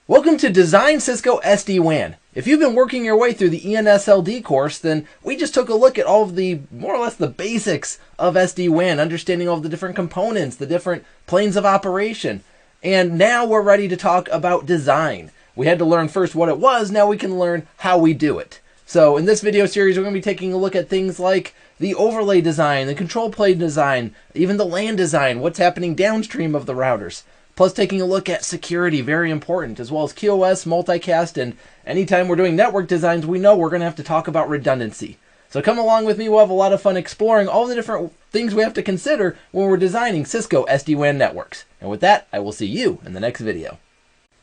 Welcome to Design Cisco SD-WAN. If you've been working your way through the ENSLD course, then we just took a look at all of the, more or less the basics of SD-WAN, understanding all of the different components, the different planes of operation. And now we're ready to talk about design. We had to learn first what it was, now we can learn how we do it. So in this video series, we're going to be taking a look at things like the overlay design, the control plane design, even the LAN design, what's happening downstream of the routers. Plus taking a look at security, very important, as well as QoS, multicast, and anytime we're doing network designs, we know we're going to have to talk about redundancy. So come along with me, we'll have a lot of fun exploring all the different things we have to consider when we're designing Cisco SD-WAN networks. And with that, I will see you in the next video.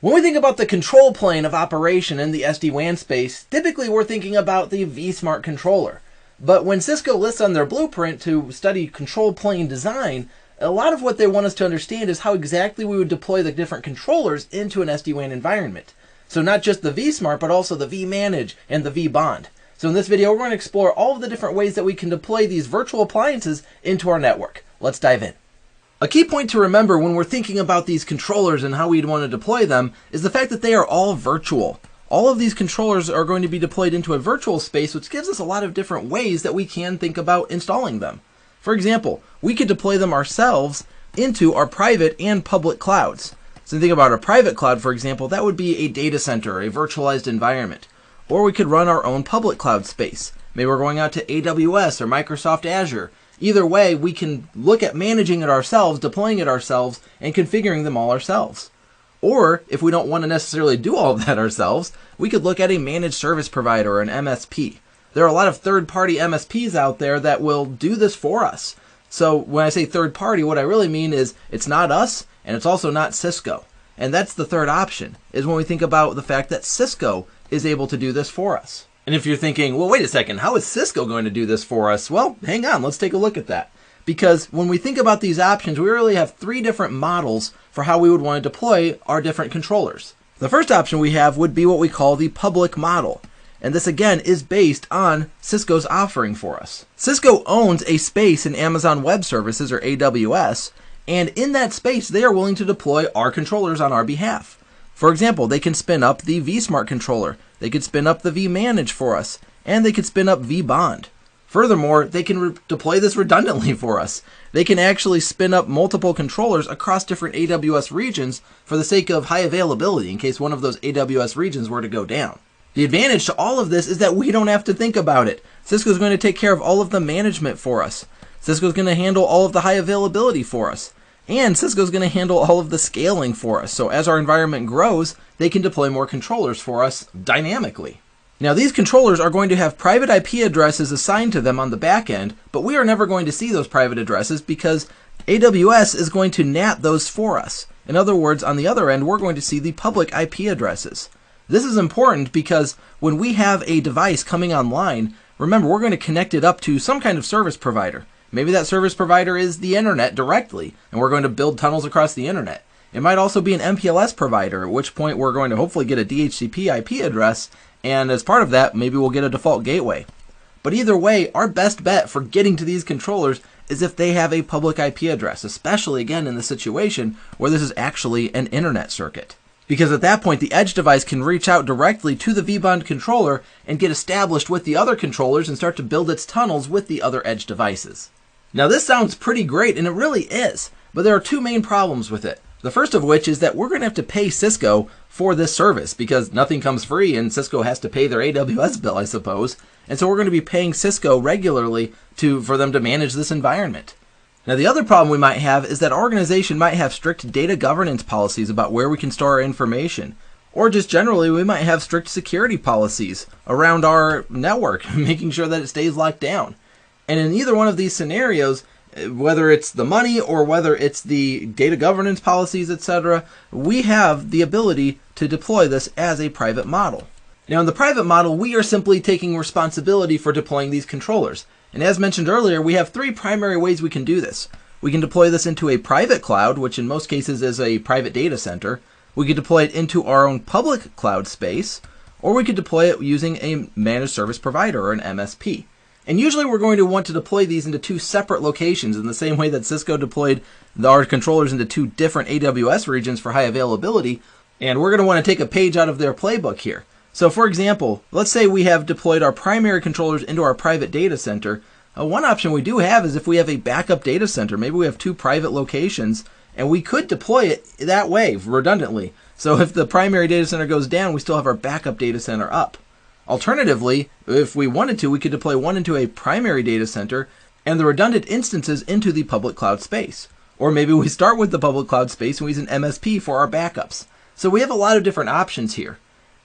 When we think about the control plane of operation in the SD-WAN space, typically we're thinking about the vSmart controller. But when Cisco lists on their blueprint to study control plane design, a lot of what they want us to understand is how exactly we would deploy the different controllers into an SD-WAN environment. So not just the vSmart, but also the vManage and the vBond. So in this video, we're going to explore all of the different ways that we can deploy these virtual appliances into our network. Let's dive in. A key point to remember when we're thinking about these controllers and how we'd want to deploy them is the fact that they are all virtual. All of these controllers are going to be deployed into a virtual space, which gives us a lot of different ways that we can think about installing them. For example, we could deploy them ourselves into our private and public clouds. So think about a private cloud, for example, that would be a data center, a virtualized environment. Or we could run our own public cloud space. Maybe we're going out to AWS or Microsoft Azure. Either way, we can look at managing it ourselves, deploying it ourselves, and configuring them all ourselves. Or if we don't want to necessarily do all of that ourselves, we could look at a managed service provider or an MSP. There are a lot of third-party MSPs out there that will do this for us. So when I say third-party, what I really mean is it's not us, and it's also not Cisco. And that's the third option, is when we think about the fact that Cisco is able to do this for us. And if you're thinking, well, wait a second, how is Cisco going to do this for us? Well, hang on, let's take a look at that. Because when we think about these options, we really have three different models for how we would want to deploy our different controllers. The first option we have would be what we call the public model. And this again is based on Cisco's offering for us. Cisco owns a space in Amazon Web Services or AWS, and in that space they are willing to deploy our controllers on our behalf. For example, they can spin up the vSmart controller, they could spin up the vManage for us, and they could spin up vBond. Furthermore, they can deploy this redundantly for us. They can actually spin up multiple controllers across different AWS regions for the sake of high availability in case one of those AWS regions were to go down. The advantage to all of this is that we don't have to think about it. Cisco's going to take care of all of the management for us. Cisco's going to handle all of the high availability for us. And Cisco's going to handle all of the scaling for us. So as our environment grows, they can deploy more controllers for us dynamically. Now these controllers are going to have private IP addresses assigned to them on the back end, but we are never going to see those private addresses because AWS is going to NAT those for us. In other words, on the other end, we're going to see the public IP addresses. This is important because when we have a device coming online, remember, we're going to connect it up to some kind of service provider. Maybe that service provider is the internet directly, and we're going to build tunnels across the internet. It might also be an MPLS provider, at which point we're going to hopefully get a DHCP IP address, and as part of that, maybe we'll get a default gateway. But either way, our best bet for getting to these controllers is if they have a public IP address, especially again in the situation where this is actually an internet circuit. Because at that point, the edge device can reach out directly to the vBond controller and get established with the other controllers and start to build its tunnels with the other edge devices. Now this sounds pretty great, and it really is, but there are two main problems with it. The first of which is that we're going to have to pay Cisco for this service because nothing comes free and Cisco has to pay their AWS bill, I suppose. And so we're going to be paying Cisco regularly for them to manage this environment. Now the other problem we might have is that our organization might have strict data governance policies about where we can store our information. Or just generally, we might have strict security policies around our network, making sure that it stays locked down. And in either one of these scenarios, whether it's the money or whether it's the data governance policies, etc., we have the ability to deploy this as a private model. Now in the private model, we are simply taking responsibility for deploying these controllers. And as mentioned earlier, we have three primary ways we can do this. We can deploy this into a private cloud, which in most cases is a private data center. We could deploy it into our own public cloud space, or we could deploy it using a managed service provider or an MSP. And usually we're going to want to deploy these into two separate locations in the same way that Cisco deployed our controllers into two different AWS regions for high availability. And we're going to want to take a page out of their playbook here. So for example, let's say we have deployed our primary controllers into our private data center. One option we do have is if we have a backup data center, maybe we have 2 private locations, and we could deploy it that way redundantly. So if the primary data center goes down, we still have our backup data center up. Alternatively, if we wanted to, we could deploy one into a primary data center and the redundant instances into the public cloud space. Or maybe we start with the public cloud space and we use an MSP for our backups. So we have a lot of different options here.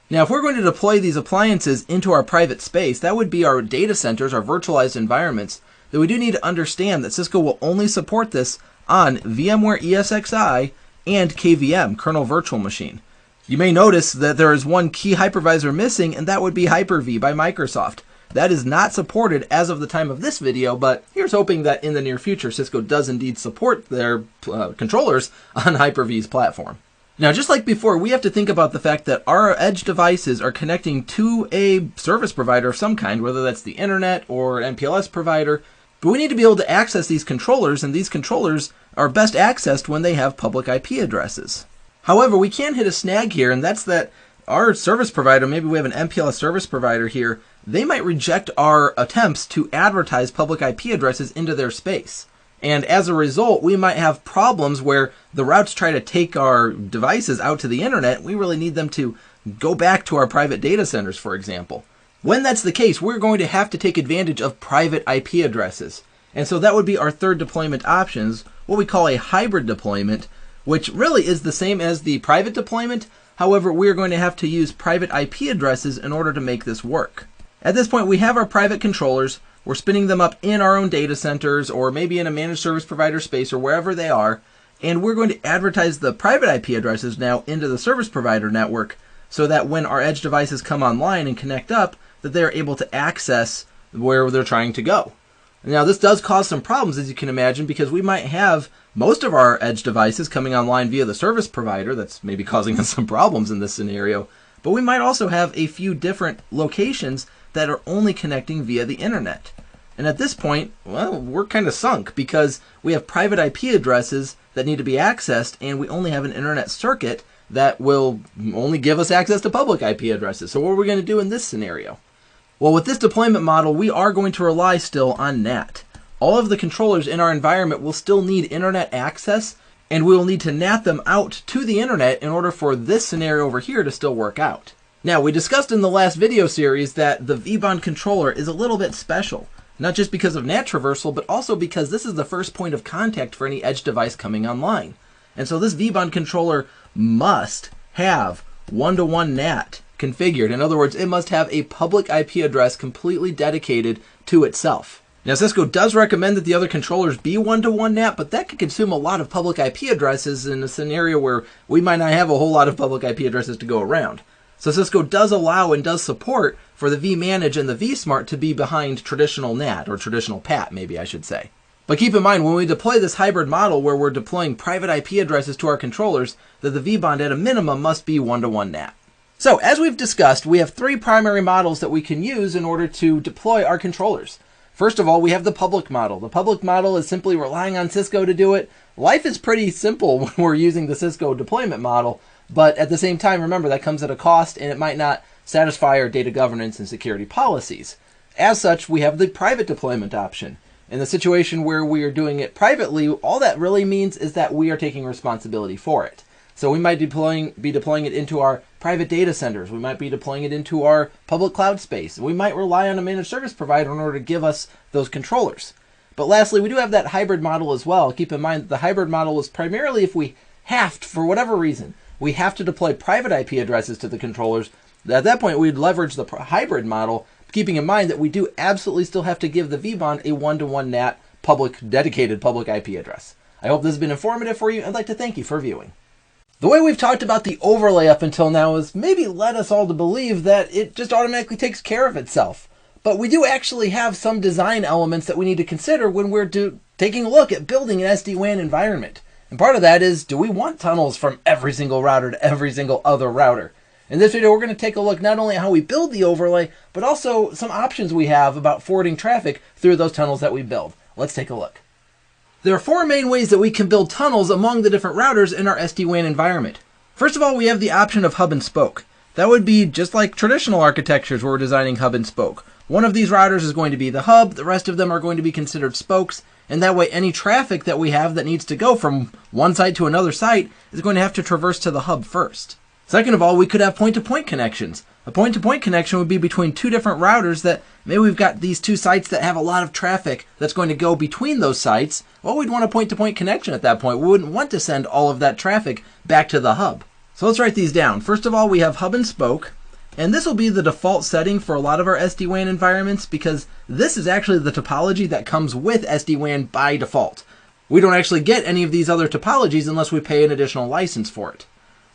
Now, if we're going to deploy these appliances into our private space, that would be our data centers, our virtualized environments, then we do need to understand that Cisco will only support this on VMware ESXi and KVM, kernel virtual machine. You may notice that there is one key hypervisor missing, and that would be Hyper-V by Microsoft. That is not supported as of the time of this video, but here's hoping that in the near future, Cisco does indeed support their controllers on Hyper-V's platform. Now, just like before, we have to think about the fact that our edge devices are connecting to a service provider of some kind, whether that's the internet or an MPLS provider, but we need to be able to access these controllers, and these controllers are best accessed when they have public IP addresses. However, we can hit a snag here, and that's that our service provider, maybe we have an MPLS service provider here, they might reject our attempts to advertise public IP addresses into their space. And as a result, we might have problems where the routes try to take our devices out to the internet. We really need them to go back to our private data centers, for example. When that's the case, we're going to have to take advantage of private IP addresses. And so that would be our third deployment options, what we call a hybrid deployment, which really is the same as the private deployment. However, we're going to have to use private IP addresses in order to make this work. At this point, we have our private controllers. We're spinning them up in our own data centers or maybe in a managed service provider space or wherever they are. And we're going to advertise the private IP addresses now into the service provider network so that when our edge devices come online and connect up, that they're able to access where they're trying to go. Now, this does cause some problems, as you can imagine, because we might have most of our edge devices coming online via the service provider. That's maybe causing us some problems in this scenario. But we might also have a few different locations that are only connecting via the internet. And at this point, well, we're kind of sunk because we have private IP addresses that need to be accessed, and we only have an internet circuit that will only give us access to public IP addresses. So what are we going to do in this scenario? Well, with this deployment model, we are going to rely still on NAT. All of the controllers in our environment will still need internet access, and we will need to NAT them out to the internet in order for this scenario over here to still work out. Now, we discussed in the last video series that the vBond controller is a little bit special. Not just because of NAT traversal, but also because this is the first point of contact for any edge device coming online. And so this vBond controller must have one-to-one NAT configured. In other words, it must have a public IP address completely dedicated to itself. Now, Cisco does recommend that the other controllers be one-to-one NAT, but that could consume a lot of public IP addresses in a scenario where we might not have a whole lot of public IP addresses to go around. So Cisco does allow and does support for the vManage and the vSmart to be behind traditional NAT, or traditional PAT, maybe I should say. But keep in mind, when we deploy this hybrid model where we're deploying private IP addresses to our controllers, that the vBond at a minimum must be one-to-one NAT. So as we've discussed, we have 3 primary models that we can use in order to deploy our controllers. First of all, we have the public model. The public model is simply relying on Cisco to do it. Life is pretty simple when we're using the Cisco deployment model. But at the same time, remember, that comes at a cost, and it might not satisfy our data governance and security policies. As such, we have the private deployment option. In the situation where we are doing it privately, all that really means is that we are taking responsibility for it. So we might be deploying it into our private data centers. We might be deploying it into our public cloud space. We might rely on a managed service provider in order to give us those controllers. But lastly, we do have that hybrid model as well. Keep in mind that the hybrid model is primarily if we have to, for whatever reason, we have to deploy private IP addresses to the controllers. At that point, we'd leverage the hybrid model, keeping in mind that we do absolutely still have to give the vBond a one-to-one NAT dedicated public IP address. I hope this has been informative for you. I'd like to thank you for viewing. The way we've talked about the overlay up until now has maybe led us all to believe that it just automatically takes care of itself. But we do actually have some design elements that we need to consider when we're taking a look at building an SD-WAN environment. And part of that is, do we want tunnels from every single router to every single other router? In this video, we're going to take a look not only at how we build the overlay, but also some options we have about forwarding traffic through those tunnels that we build. Let's take a look. There are 4 main ways that we can build tunnels among the different routers in our SD-WAN environment. First of all, we have the option of hub and spoke. That would be just like traditional architectures where we're designing hub and spoke. One of these routers is going to be the hub, the rest of them are going to be considered spokes, and that way any traffic that we have that needs to go from one site to another site is going to have to traverse to the hub first. Second of all, we could have point-to-point connections. A point-to-point connection would be between two different routers that maybe we've got these two sites that have a lot of traffic that's going to go between those sites. Well, we'd want a point-to-point connection at that point. We wouldn't want to send all of that traffic back to the hub. So let's write these down. First of all, we have hub and spoke, and this will be the default setting for a lot of our SD-WAN environments because this is actually the topology that comes with SD-WAN by default. We don't actually get any of these other topologies unless we pay an additional license for it.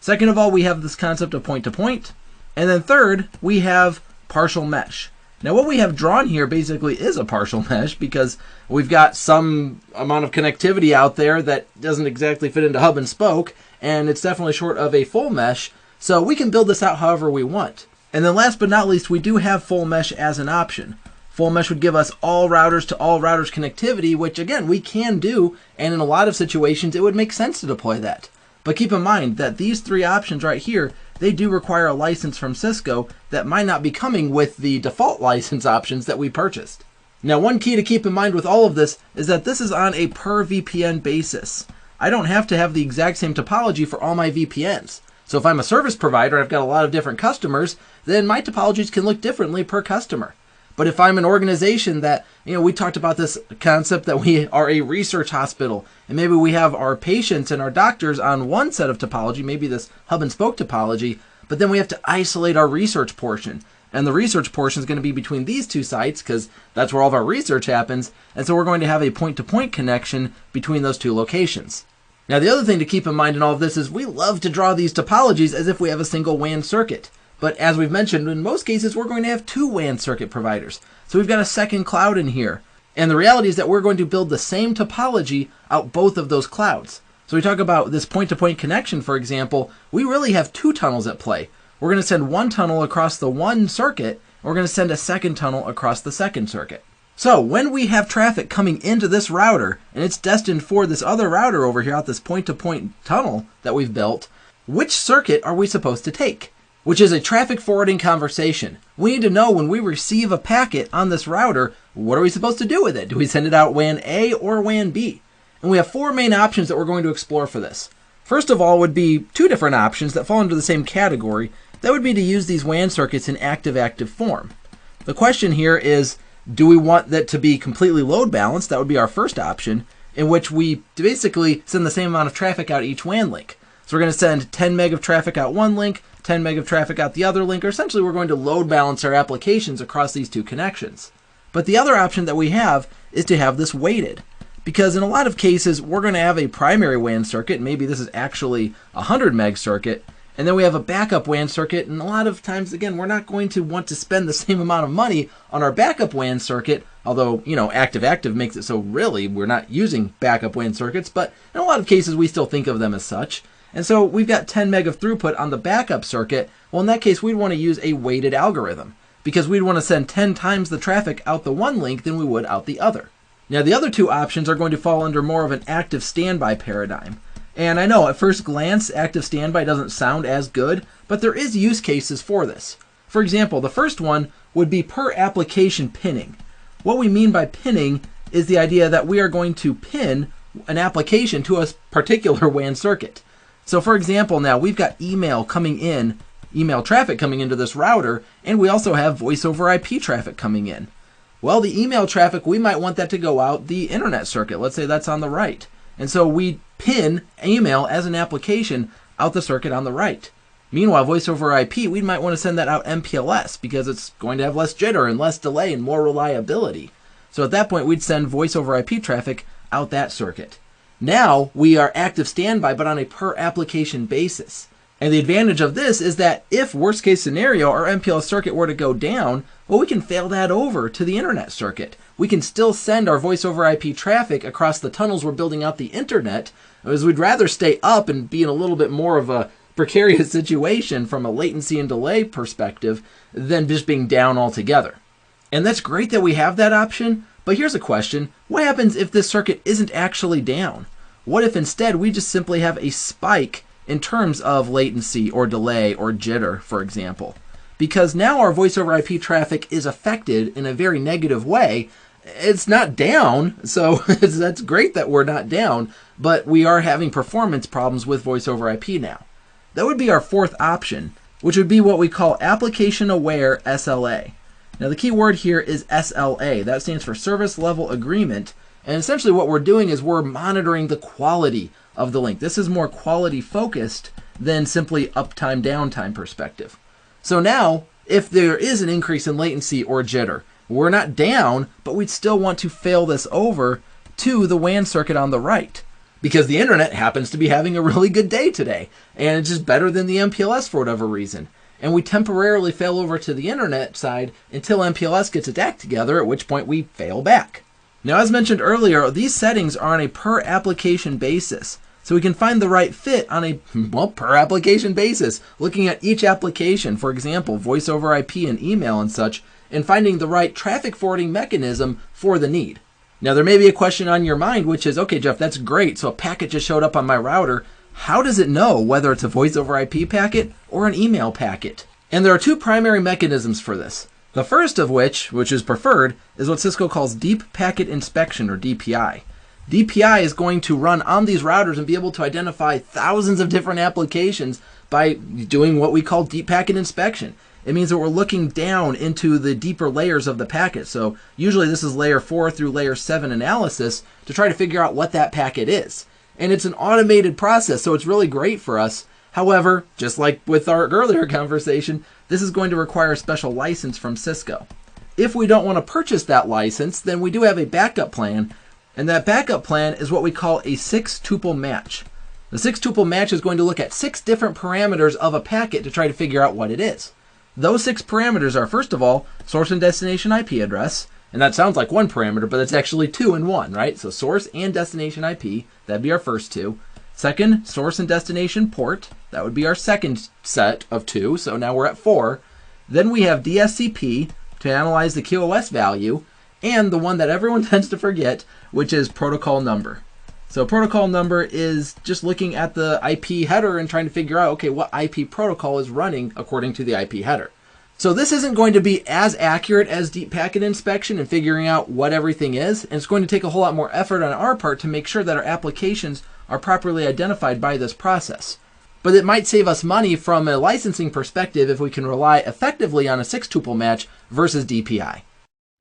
Second of all, we have this concept of point-to-point. And then third, we have partial mesh. Now what we have drawn here basically is a partial mesh because we've got some amount of connectivity out there that doesn't exactly fit into hub and spoke, and it's definitely short of a full mesh, so we can build this out however we want. And then last but not least, we do have full mesh as an option. Full mesh would give us all routers to all routers connectivity, which again, we can do, and in a lot of situations, it would make sense to deploy that. But keep in mind that these three options right here, they do require a license from Cisco that might not be coming with the default license options that we purchased. Now, one key to keep in mind with all of this is that this is on a per VPN basis. I don't have to have the exact same topology for all my VPNs. So if I'm a service provider, I've got a lot of different customers, then my topologies can look differently per customer. But if I'm an organization that, we talked about this concept that we are a research hospital, and maybe we have our patients and our doctors on one set of topology, maybe this hub and spoke topology, but then we have to isolate our research portion. And the research portion is going to be between these two sites because that's where all of our research happens. And so we're going to have a point-to-point connection between those two locations. Now, the other thing to keep in mind in all of this is we love to draw these topologies as if we have a single WAN circuit. But as we've mentioned, in most cases, we're going to have two WAN circuit providers. So we've got a second cloud in here. And the reality is that we're going to build the same topology out both of those clouds. So we talk about this point-to-point connection, for example, we really have two tunnels at play. We're going to send one tunnel across the one circuit, and we're going to send a second tunnel across the second circuit. So when we have traffic coming into this router, and it's destined for this other router over here out this point-to-point tunnel that we've built, which circuit are we supposed to take? Which is a traffic forwarding conversation. We need to know when we receive a packet on this router, what are we supposed to do with it? Do we send it out WAN A or WAN B? And we have four main options that we're going to explore for this. First of all would be two different options that fall into the same category. That would be to use these WAN circuits in active-active form. The question here is, do we want that to be completely load balanced? That would be our first option, in which we basically send the same amount of traffic out each WAN link. So we're going to send 10 meg of traffic out one link, 10 meg of traffic out the other link, or essentially we're going to load balance our applications across these two connections. But the other option that we have is to have this weighted. Because in a lot of cases, we're going to have a primary WAN circuit, maybe this is actually a 100 meg circuit, and then we have a backup WAN circuit, and a lot of times, again, we're not going to want to spend the same amount of money on our backup WAN circuit, although, active-active makes it so really we're not using backup WAN circuits, but in a lot of cases, we still think of them as such. And so we've got 10 meg of throughput on the backup circuit. Well, in that case, we'd want to use a weighted algorithm because we'd want to send 10 times the traffic out the one link than we would out the other. Now, the other two options are going to fall under more of an active standby paradigm. And I know at first glance, active standby doesn't sound as good, but there is use cases for this. For example, the first one would be per application pinning. What we mean by pinning is the idea that we are going to pin an application to a particular WAN circuit. So for example, now we've got email traffic coming into this router, and we also have voice over IP traffic coming in. Well, the email traffic, we might want that to go out the internet circuit. Let's say that's on the right. And so we pin email as an application out the circuit on the right. Meanwhile, voice over IP, we might want to send that out MPLS because it's going to have less jitter and less delay and more reliability. So at that point, we'd send voice over IP traffic out that circuit. Now we are active standby, but on a per application basis. And the advantage of this is that if worst case scenario, our MPLS circuit were to go down, well, we can fail that over to the internet circuit. We can still send our voice over IP traffic across the tunnels we're building out the internet, as we'd rather stay up and be in a little bit more of a precarious situation from a latency and delay perspective than just being down altogether. And that's great that we have that option, but here's a question. What happens if this circuit isn't actually down? What if instead we just simply have a spike in terms of latency or delay or jitter, for example. Because now our voice over IP traffic is affected in a very negative way. It's not down, so that's great that we're not down, but we are having performance problems with voice over IP now. That would be our fourth option, which would be what we call application aware SLA. Now the key word here is SLA. That stands for service level agreement. And essentially what we're doing is we're monitoring the quality of the link. This is more quality focused than simply uptime downtime perspective. So now if there is an increase in latency or jitter, we're not down, but we'd still want to fail this over to the WAN circuit on the right, because the internet happens to be having a really good day today, and it's just better than the MPLS for whatever reason. And we temporarily fail over to the internet side until MPLS gets its act together, at which point we fail back. Now, as mentioned earlier, these settings are on a per application basis. So we can find the right fit on a, per application basis, looking at each application, for example, voice over IP and email and such, and finding the right traffic forwarding mechanism for the need. Now, there may be a question on your mind, which is, okay, Jeff, that's great. So a packet just showed up on my router. How does it know whether it's a voice over IP packet or an email packet? And there are two primary mechanisms for this. The first of which is preferred, is what Cisco calls Deep Packet Inspection, or DPI. DPI is going to run on these routers and be able to identify thousands of different applications by doing what we call Deep Packet Inspection. It means that we're looking down into the deeper layers of the packet. So usually this is layer 4 through layer 7 analysis to try to figure out what that packet is. And it's an automated process, so it's really great for us. However, just like with our earlier conversation, this is going to require a special license from Cisco. If we don't want to purchase that license, then we do have a backup plan, and that backup plan is what we call a 6-tuple match. The 6-tuple match is going to look at 6 different parameters of a packet to try to figure out what it is. Those 6 parameters are, first of all, source and destination IP address, and that sounds like one parameter, but it's actually 2 in 1, right? So source and destination IP, that'd be our first 2. Second, source and destination port, that would be our second set of 2, so now we're at 4. Then we have DSCP to analyze the QoS value, and the one that everyone tends to forget, which is protocol number. So protocol number is just looking at the IP header and trying to figure out, okay, what IP protocol is running according to the IP header. So this isn't going to be as accurate as deep packet inspection and figuring out what everything is, and it's going to take a whole lot more effort on our part to make sure that our applications are properly identified by this process. But it might save us money from a licensing perspective if we can rely effectively on a 6-tuple match versus DPI.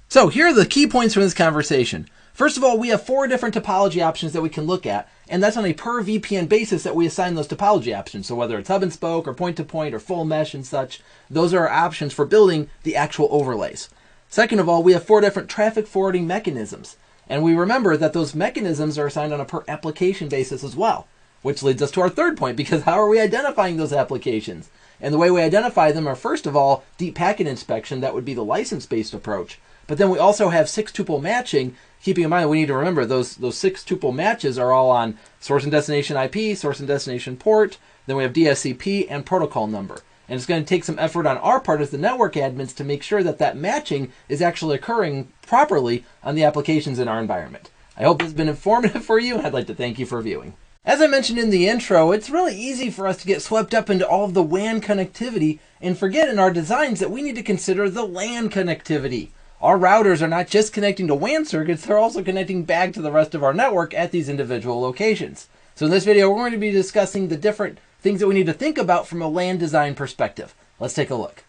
So here are the key points from this conversation. First of all, we have 4 different topology options that we can look at, and that's on a per VPN basis that we assign those topology options. So whether it's hub and spoke or point-to-point or full mesh and such, those are our options for building the actual overlays. Second of all, we have 4 different traffic forwarding mechanisms. And we remember that those mechanisms are assigned on a per application basis as well, which leads us to our third point, because how are we identifying those applications? And the way we identify them are, first of all, deep packet inspection. That would be the license-based approach. But then we also have 6-tuple matching, keeping in mind we need to remember those 6-tuple matches are all on source and destination IP, source and destination port, then we have DSCP and protocol number. And it's going to take some effort on our part as the network admins to make sure that that matching is actually occurring properly on the applications in our environment. I hope this has been informative for you, and I'd like to thank you for viewing. As I mentioned in the intro, it's really easy for us to get swept up into all of the WAN connectivity and forget in our designs that we need to consider the LAN connectivity. Our routers are not just connecting to WAN circuits, they're also connecting back to the rest of our network at these individual locations. So in this video, we're going to be discussing the different things that we need to think about from a LAN design perspective. Let's take a look.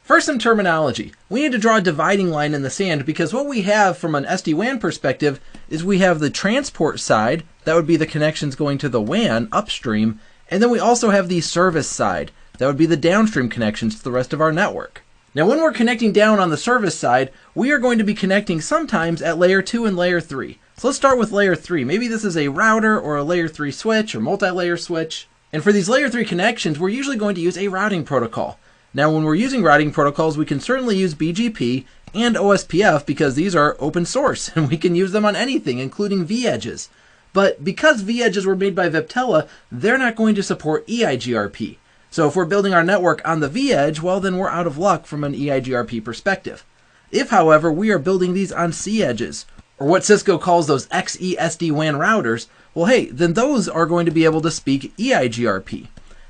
First, some terminology. We need to draw a dividing line in the sand, because what we have from an SD-WAN perspective is we have the transport side, that would be the connections going to the WAN upstream, and then we also have the service side, that would be the downstream connections to the rest of our network. Now when we're connecting down on the service side, we are going to be connecting sometimes at layer 2 and layer 3. So let's start with layer 3. Maybe this is a router or a layer 3 switch or multi-layer switch. And for these layer 3 connections, we're usually going to use a routing protocol. Now when we're using routing protocols, we can certainly use BGP and OSPF because these are open source and we can use them on anything, including vEdges. But because vEdges were made by Viptela, they're not going to support EIGRP. So if we're building our network on the vEdge, well then we're out of luck from an EIGRP perspective. If, however, we are building these on cEdges, or what Cisco calls those XE SD-WAN routers, well, hey, then those are going to be able to speak EIGRP.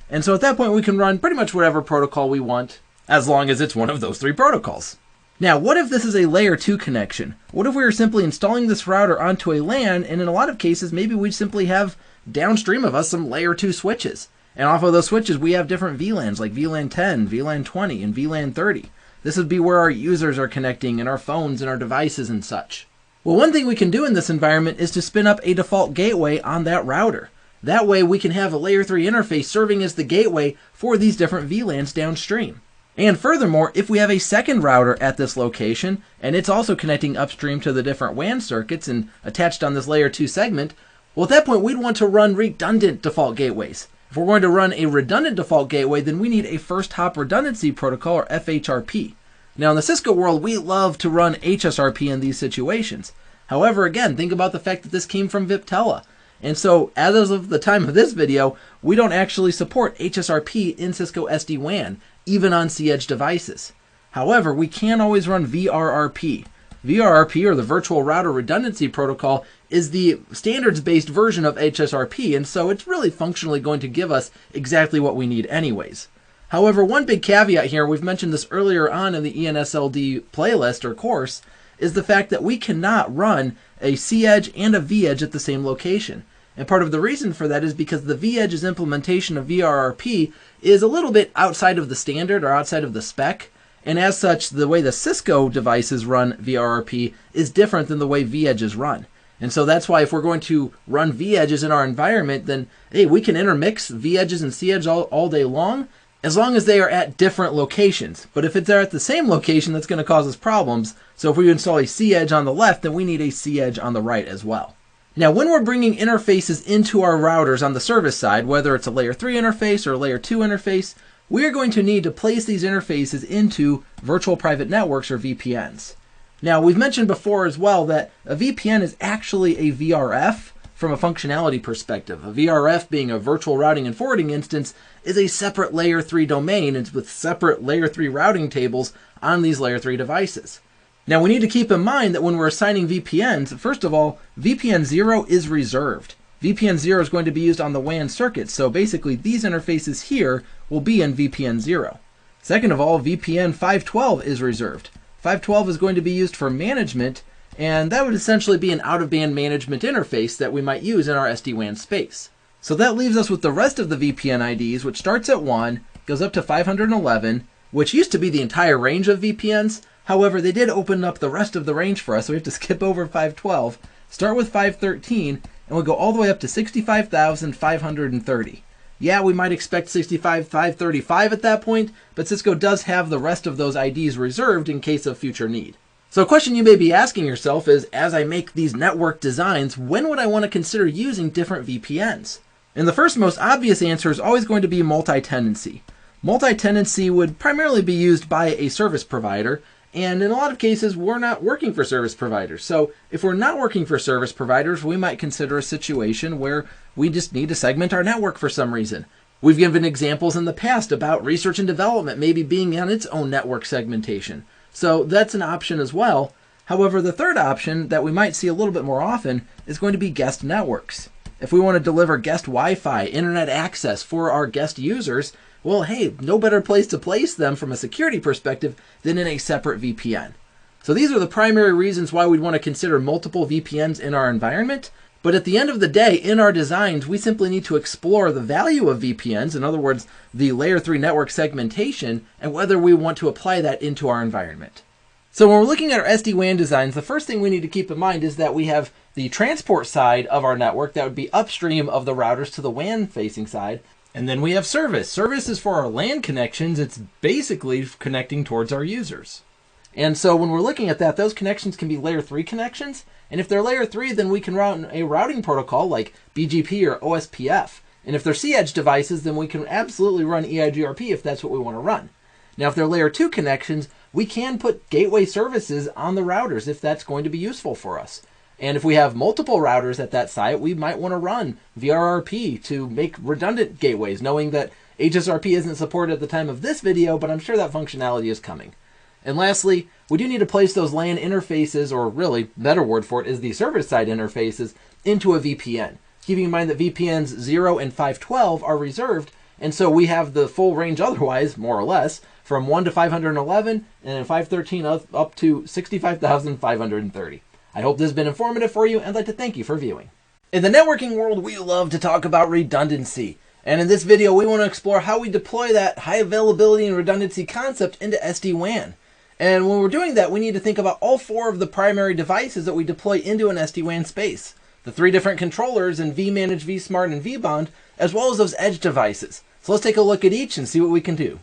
And so at that point, we can run pretty much whatever protocol we want, as long as it's one of those three protocols. Now, what if this is a layer 2 connection? What if we were simply installing this router onto a LAN, and in a lot of cases, maybe we simply have downstream of us some layer 2 switches. And off of those switches, we have different VLANs like VLAN 10, VLAN 20, and VLAN 30. This would be where our users are connecting and our phones and our devices and such. Well, one thing we can do in this environment is to spin up a default gateway on that router. That way we can have a layer 3 interface serving as the gateway for these different VLANs downstream. And furthermore, if we have a second router at this location, and it's also connecting upstream to the different WAN circuits and attached on this layer 2 segment, well, at that point we'd want to run redundant default gateways. If we're going to run a redundant default gateway, then we need a first hop redundancy protocol, or FHRP. Now in the Cisco world, we love to run HSRP in these situations. However, again, think about the fact that this came from Viptela. And so as of the time of this video, we don't actually support HSRP in Cisco SD-WAN, even on C-Edge devices. However, we can always run VRRP. VRRP, or the Virtual Router Redundancy Protocol, is the standards-based version of HSRP, and so it's really functionally going to give us exactly what we need anyways. However, one big caveat here, we've mentioned this earlier on in the ENSLD playlist or course, is the fact that we cannot run a C-Edge and a V-Edge at the same location. And part of the reason for that is because the V-Edge's implementation of VRRP is a little bit outside of the standard or outside of the spec. And as such, the way the Cisco devices run VRRP is different than the way V-Edges run. And so that's why if we're going to run V-Edges in our environment, then hey, we can intermix V-Edges and C-Edge all day long as they are at different locations. But if they're at the same location, that's going to cause us problems. So if we install a C-Edge on the left, then we need a C-Edge on the right as well. Now, when we're bringing interfaces into our routers on the service side, whether it's a layer 3 interface or a layer 2 interface, we are going to need to place these interfaces into virtual private networks, or VPNs. Now, we've mentioned before as well that a VPN is actually a VRF from a functionality perspective. A VRF, being a virtual routing and forwarding instance, is a separate layer 3 domain and with separate layer 3 routing tables on these layer 3 devices. Now, we need to keep in mind that when we're assigning VPNs, first of all, VPN 0 is reserved. VPN 0 is going to be used on the WAN circuit, so basically these interfaces here will be in VPN 0. Second of all, VPN 512 is reserved. 512 is going to be used for management, and that would essentially be an out-of-band management interface that we might use in our SD-WAN space. So that leaves us with the rest of the VPN IDs, which starts at 1, goes up to 511, which used to be the entire range of VPNs. However, they did open up the rest of the range for us, so we have to skip over 512, start with 513, and we'll go all the way up to 65,530. Yeah, we might expect 65,535 at that point, but Cisco does have the rest of those IDs reserved in case of future need. So a question you may be asking yourself is, as I make these network designs, when would I want to consider using different VPNs? And the first most obvious answer is always going to be multi-tenancy. Multi-tenancy would primarily be used by a service provider, and in a lot of cases, we're not working for service providers. So if we're not working for service providers, we might consider a situation where we just need to segment our network for some reason. We've given examples in the past about research and development maybe being on its own network segmentation. So that's an option as well. However, the third option that we might see a little bit more often is going to be guest networks. If we want to deliver guest Wi-Fi, internet access for our guest users, well, hey, no better place to place them from a security perspective than in a separate VPN. So these are the primary reasons why we'd want to consider multiple VPNs in our environment. But at the end of the day, in our designs, we simply need to explore the value of VPNs, in other words, the layer 3 network segmentation, and whether we want to apply that into our environment. So when we're looking at our SD-WAN designs, the first thing we need to keep in mind is that we have the transport side of our network that would be upstream of the routers to the WAN facing side. And then we have service. Service is for our LAN connections. It's basically connecting towards our users. And so when we're looking at that, those connections can be layer 3 connections. And if they're layer 3, then we can run a routing protocol like BGP or OSPF. And if they're C-Edge devices, then we can absolutely run EIGRP if that's what we want to run. Now, if they're layer 2 connections, we can put gateway services on the routers if that's going to be useful for us. And if we have multiple routers at that site, we might want to run VRRP to make redundant gateways, knowing that HSRP isn't supported at the time of this video, but I'm sure that functionality is coming. And lastly, we do need to place those LAN interfaces, or really, better word for it is the service side interfaces, into a VPN. keeping in mind that VPNs 0 and 512 are reserved, and so we have the full range otherwise, more or less, from 1 to 511, and then 513 up to 65,530. I hope this has been informative for you, and I'd like to thank you for viewing. In the networking world, we love to talk about redundancy. And in this video, we want to explore how we deploy that high availability and redundancy concept into SD-WAN. And when we're doing that, we need to think about all 4 of the primary devices that we deploy into an SD-WAN space. The 3 different controllers in vManage, vSmart, and vBond, as well as those edge devices. So let's take a look at each and see what we can do.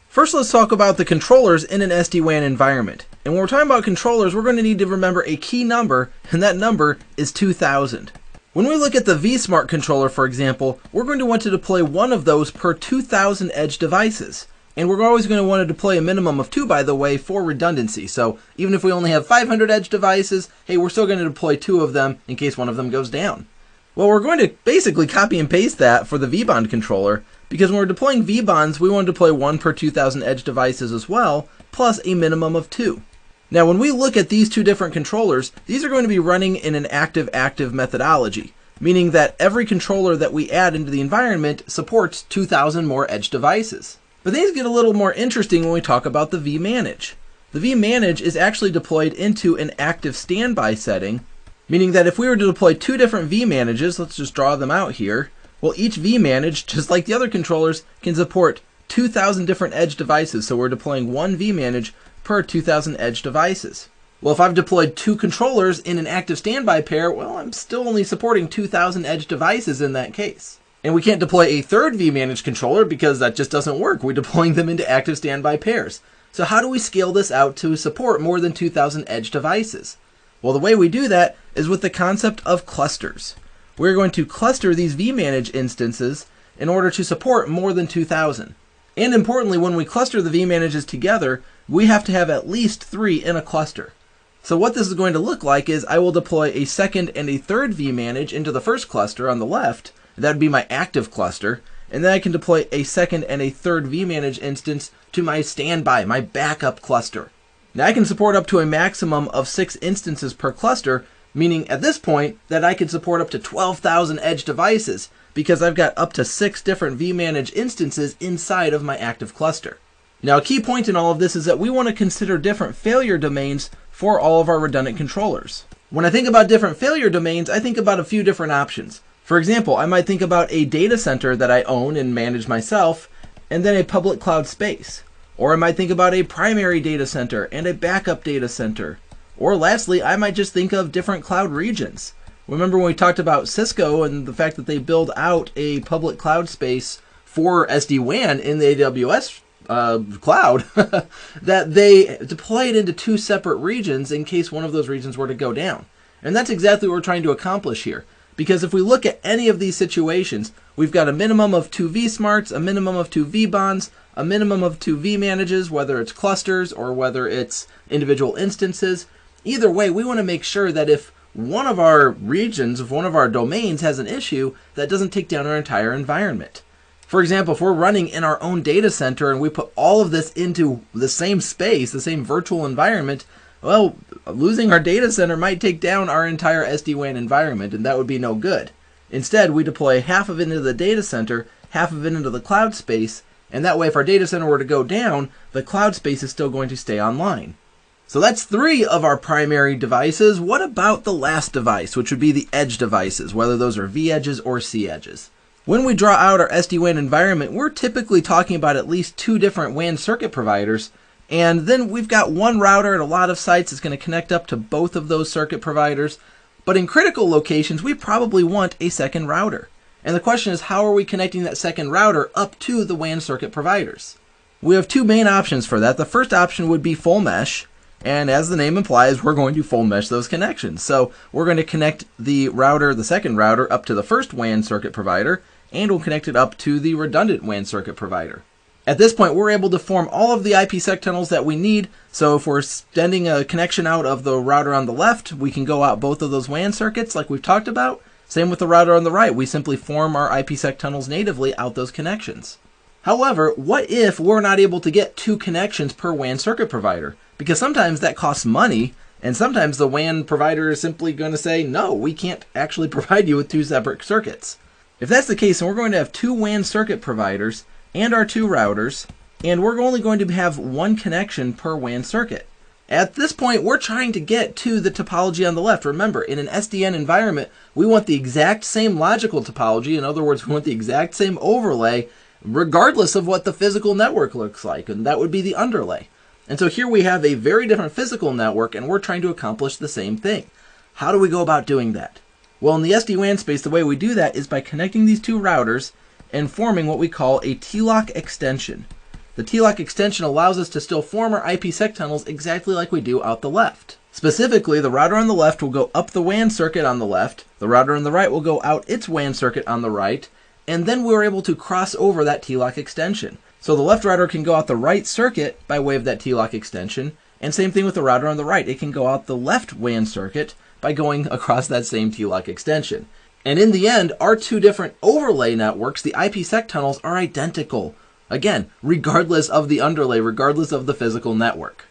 First, let's talk about the controllers in an SD-WAN environment. And when we're talking about controllers, we're going to need to remember a key number, and that number is 2000. When we look at the vSmart controller, for example, we're going to want to deploy one of those per 2000 edge devices. And we're always going to want to deploy a minimum of 2, by the way, for redundancy. So even if we only have 500 edge devices, hey, we're still going to deploy 2 of them in case one of them goes down. Well, we're going to basically copy and paste that for the vBond controller, because when we're deploying vBonds, we want to deploy 1 per 2000 edge devices as well, plus a minimum of 2. Now, when we look at these 2 different controllers, these are going to be running in an active-active methodology, meaning that every controller that we add into the environment supports 2000 more edge devices. But things get a little more interesting when we talk about the vManage. The vManage is actually deployed into an active standby setting, meaning that if we were to deploy 2 different vManages, let's just draw them out here, well, each vManage, just like the other controllers, can support 2000 different edge devices, so we're deploying 1 vManage per 2000 edge devices. Well, if I've deployed 2 controllers in an active standby pair, well, I'm still only supporting 2000 edge devices in that case. And we can't deploy a 3rd vManage controller because that just doesn't work. We're deploying them into active standby pairs. So how do we scale this out to support more than 2000 edge devices? Well, the way we do that is with the concept of clusters. We're going to cluster these vManage instances in order to support more than 2000. And importantly, when we cluster the vManages together, we have to have at least 3 in a cluster. So what this is going to look like is I will deploy a 2nd and a 3rd vManage into the first cluster on the left. That would be my active cluster. And then I can deploy a 2nd and a 3rd vManage instance to my standby, my backup cluster. Now I can support up to a maximum of 6 instances per cluster, meaning at this point that I can support up to 12,000 edge devices because I've got up to 6 different vManage instances inside of my active cluster. Now a key point in all of this is that we want to consider different failure domains for all of our redundant controllers. When I think about different failure domains, I think about a few different options. For example, I might think about a data center that I own and manage myself, and then a public cloud space. Or I might think about a primary data center and a backup data center. Or lastly, I might just think of different cloud regions. Remember when we talked about Cisco and the fact that they build out a public cloud space for SD-WAN in the AWS cloud, that they deploy it into 2 separate regions in case one of those regions were to go down. And that's exactly what we're trying to accomplish here. Because if we look at any of these situations, we've got a minimum of 2 vSmarts, a minimum of 2 vBonds, a minimum of 2 vManages, whether it's clusters or whether it's individual instances. Either way, we want to make sure that if one of our regions, if one of our domains has an issue, that doesn't take down our entire environment. For example, if we're running in our own data center and we put all of this into the same space, the same virtual environment, well, losing our data center might take down our entire SD-WAN environment, and that would be no good. Instead, we deploy half of it into the data center, half of it into the cloud space, and that way if our data center were to go down, the cloud space is still going to stay online. So that's 3 of our primary devices. What about the last device, which would be the edge devices, whether those are V-edges or C-edges? When we draw out our SD-WAN environment, we're typically talking about at least 2 different WAN circuit providers, and then we've got 1 router at a lot of sites that's going to connect up to both of those circuit providers. But in critical locations, we probably want a 2nd router. And the question is, how are we connecting that 2nd router up to the WAN circuit providers? We have 2 main options for that. The first option would be full mesh. And as the name implies, we're going to full mesh those connections. So we're going to connect the router, the 2nd router, up to the first WAN circuit provider, and we'll connect it up to the redundant WAN circuit provider. At this point, we're able to form all of the IPsec tunnels that we need. So if we're sending a connection out of the router on the left, we can go out both of those WAN circuits like we've talked about. Same with the router on the right. We simply form our IPsec tunnels natively out those connections. However, what if we're not able to get 2 connections per WAN circuit provider? Because sometimes that costs money, And sometimes the WAN provider is simply going to say, no, we can't actually provide you with two separate circuits. If that's the case, then we're going to have two WAN circuit providers and our two routers, and we're only going to have one connection per WAN circuit. At this point, we're trying to get to the topology on the left. Remember, in an SDN environment, we want the exact same logical topology. In other words, we want the exact same overlay, regardless of what the physical network looks like, and that would be the underlay. And so here we have a very different physical network, and we're trying to accomplish the same thing. How do we go about doing that? Well, in the SD-WAN space, the way we do that is by connecting these two routers and forming what we call a TLOC extension. The TLOC extension allows us to still form our IPsec tunnels exactly like we do out the left. Specifically, the router on the left will go up the WAN circuit on the left, the router on the right will go out its WAN circuit on the right, and then we're able to cross over that TLOC extension. So the left router can go out the right circuit by way of that TLOC extension, and same thing with the router on the right. It can go out the left WAN circuit by going across that same TLOC extension. And in the end, our two different overlay networks, the IPsec tunnels, are identical. Again, regardless of the underlay, regardless of the physical network.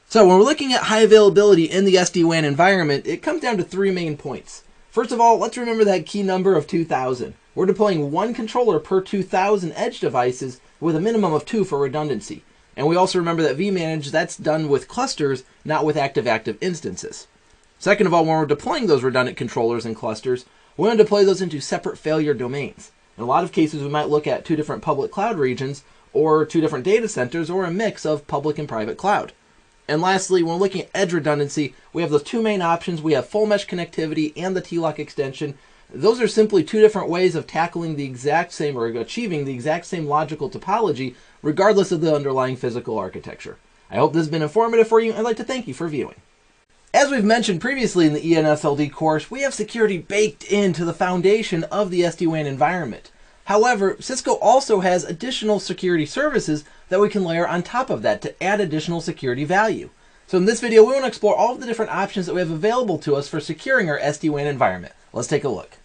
So when we're looking at high availability in the SD-WAN environment, it comes down to three main points. First of all, let's remember that key number of 2,000. We're deploying one controller per 2,000 edge devices with a minimum of 2 for redundancy. And we also remember that vManage, that's done with clusters, not with active-active instances. Second of all, when we're deploying those redundant controllers and clusters, we want to deploy those into separate failure domains. In a lot of cases, we might look at two different public cloud regions, or two different data centers, or a mix of public and private cloud. And lastly, when we're looking at edge redundancy, we have those two main options. We have full mesh connectivity and the TLOC extension. Those are simply two different ways of tackling the exact same, or achieving the exact same logical topology, regardless of the underlying physical architecture. I hope this has been informative for you. I'd like to thank you for viewing. As we've mentioned previously in the ENSLD course, we have security baked into the foundation of the SD-WAN environment. However, Cisco also has additional security services that we can layer on top of that to add additional security value. So in this video, we want to explore all of the different options that we have available to us for securing our SD-WAN environment. Let's take a look.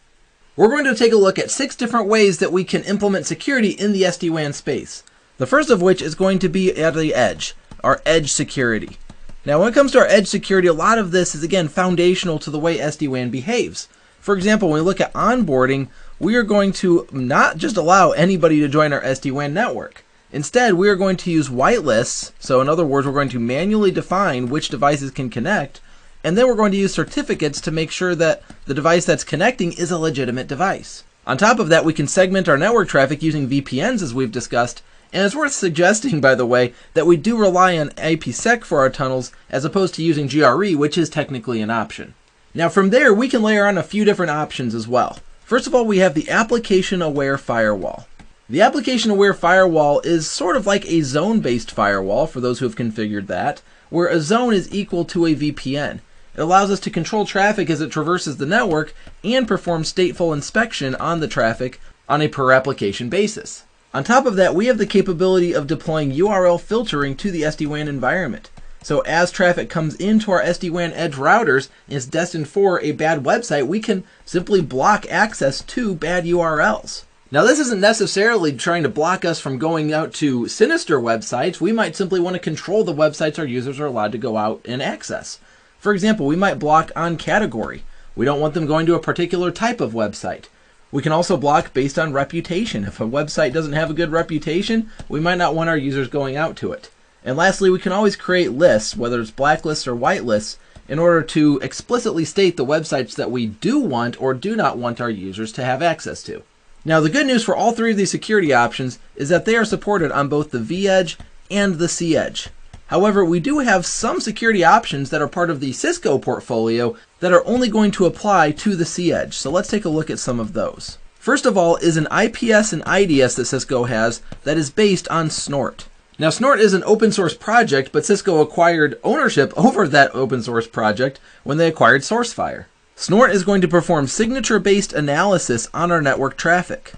We're going to take a look at 6 different ways that we can implement security in the SD-WAN space. The first of which is going to be at the edge, our edge security. Now, when it comes to our edge security, a lot of this is, again, foundational to the way SD-WAN behaves. For example, when we look at onboarding, we are going to not just allow anybody to join our SD-WAN network. Instead, we are going to use whitelists. So in other words, we're going to manually define which devices can connect, and then we're going to use certificates to make sure that the device that's connecting is a legitimate device. On top of that, we can segment our network traffic using VPNs, as we've discussed. And it's worth suggesting, by the way, that we do rely on IPsec for our tunnels as opposed to using GRE, which is technically an option. Now from there, we can layer on a few different options as well. First of all, we have the application-aware firewall. The application-aware firewall is sort of like a zone-based firewall, for those who have configured that, where a zone is equal to a VPN. It allows us to control traffic as it traverses the network and perform stateful inspection on the traffic on a per-application basis. On top of that, we have the capability of deploying URL filtering to the SD-WAN environment. So as traffic comes into our SD-WAN edge routers and is destined for a bad website, we can simply block access to bad URLs. Now, this isn't necessarily trying to block us from going out to sinister websites. We might simply want to control the websites our users are allowed to go out and access. For example, we might block on category. We don't want them going to a particular type of website. We can also block based on reputation. If a website doesn't have a good reputation, we might not want our users going out to it. And lastly, we can always create lists, whether it's blacklists or whitelists, in order to explicitly state the websites that we do want or do not want our users to have access to. Now, the good news for all three of these security options is that they are supported on both the vEdge and the cEdge. However, we do have some security options that are part of the Cisco portfolio that are only going to apply to the cEdge. So let's take a look at some of those. First of all is an IPS and IDS that Cisco has that is based on Snort. Now, Snort is an open source project, but Cisco acquired ownership over that open source project when they acquired SourceFire. Snort is going to perform signature-based analysis on our network traffic.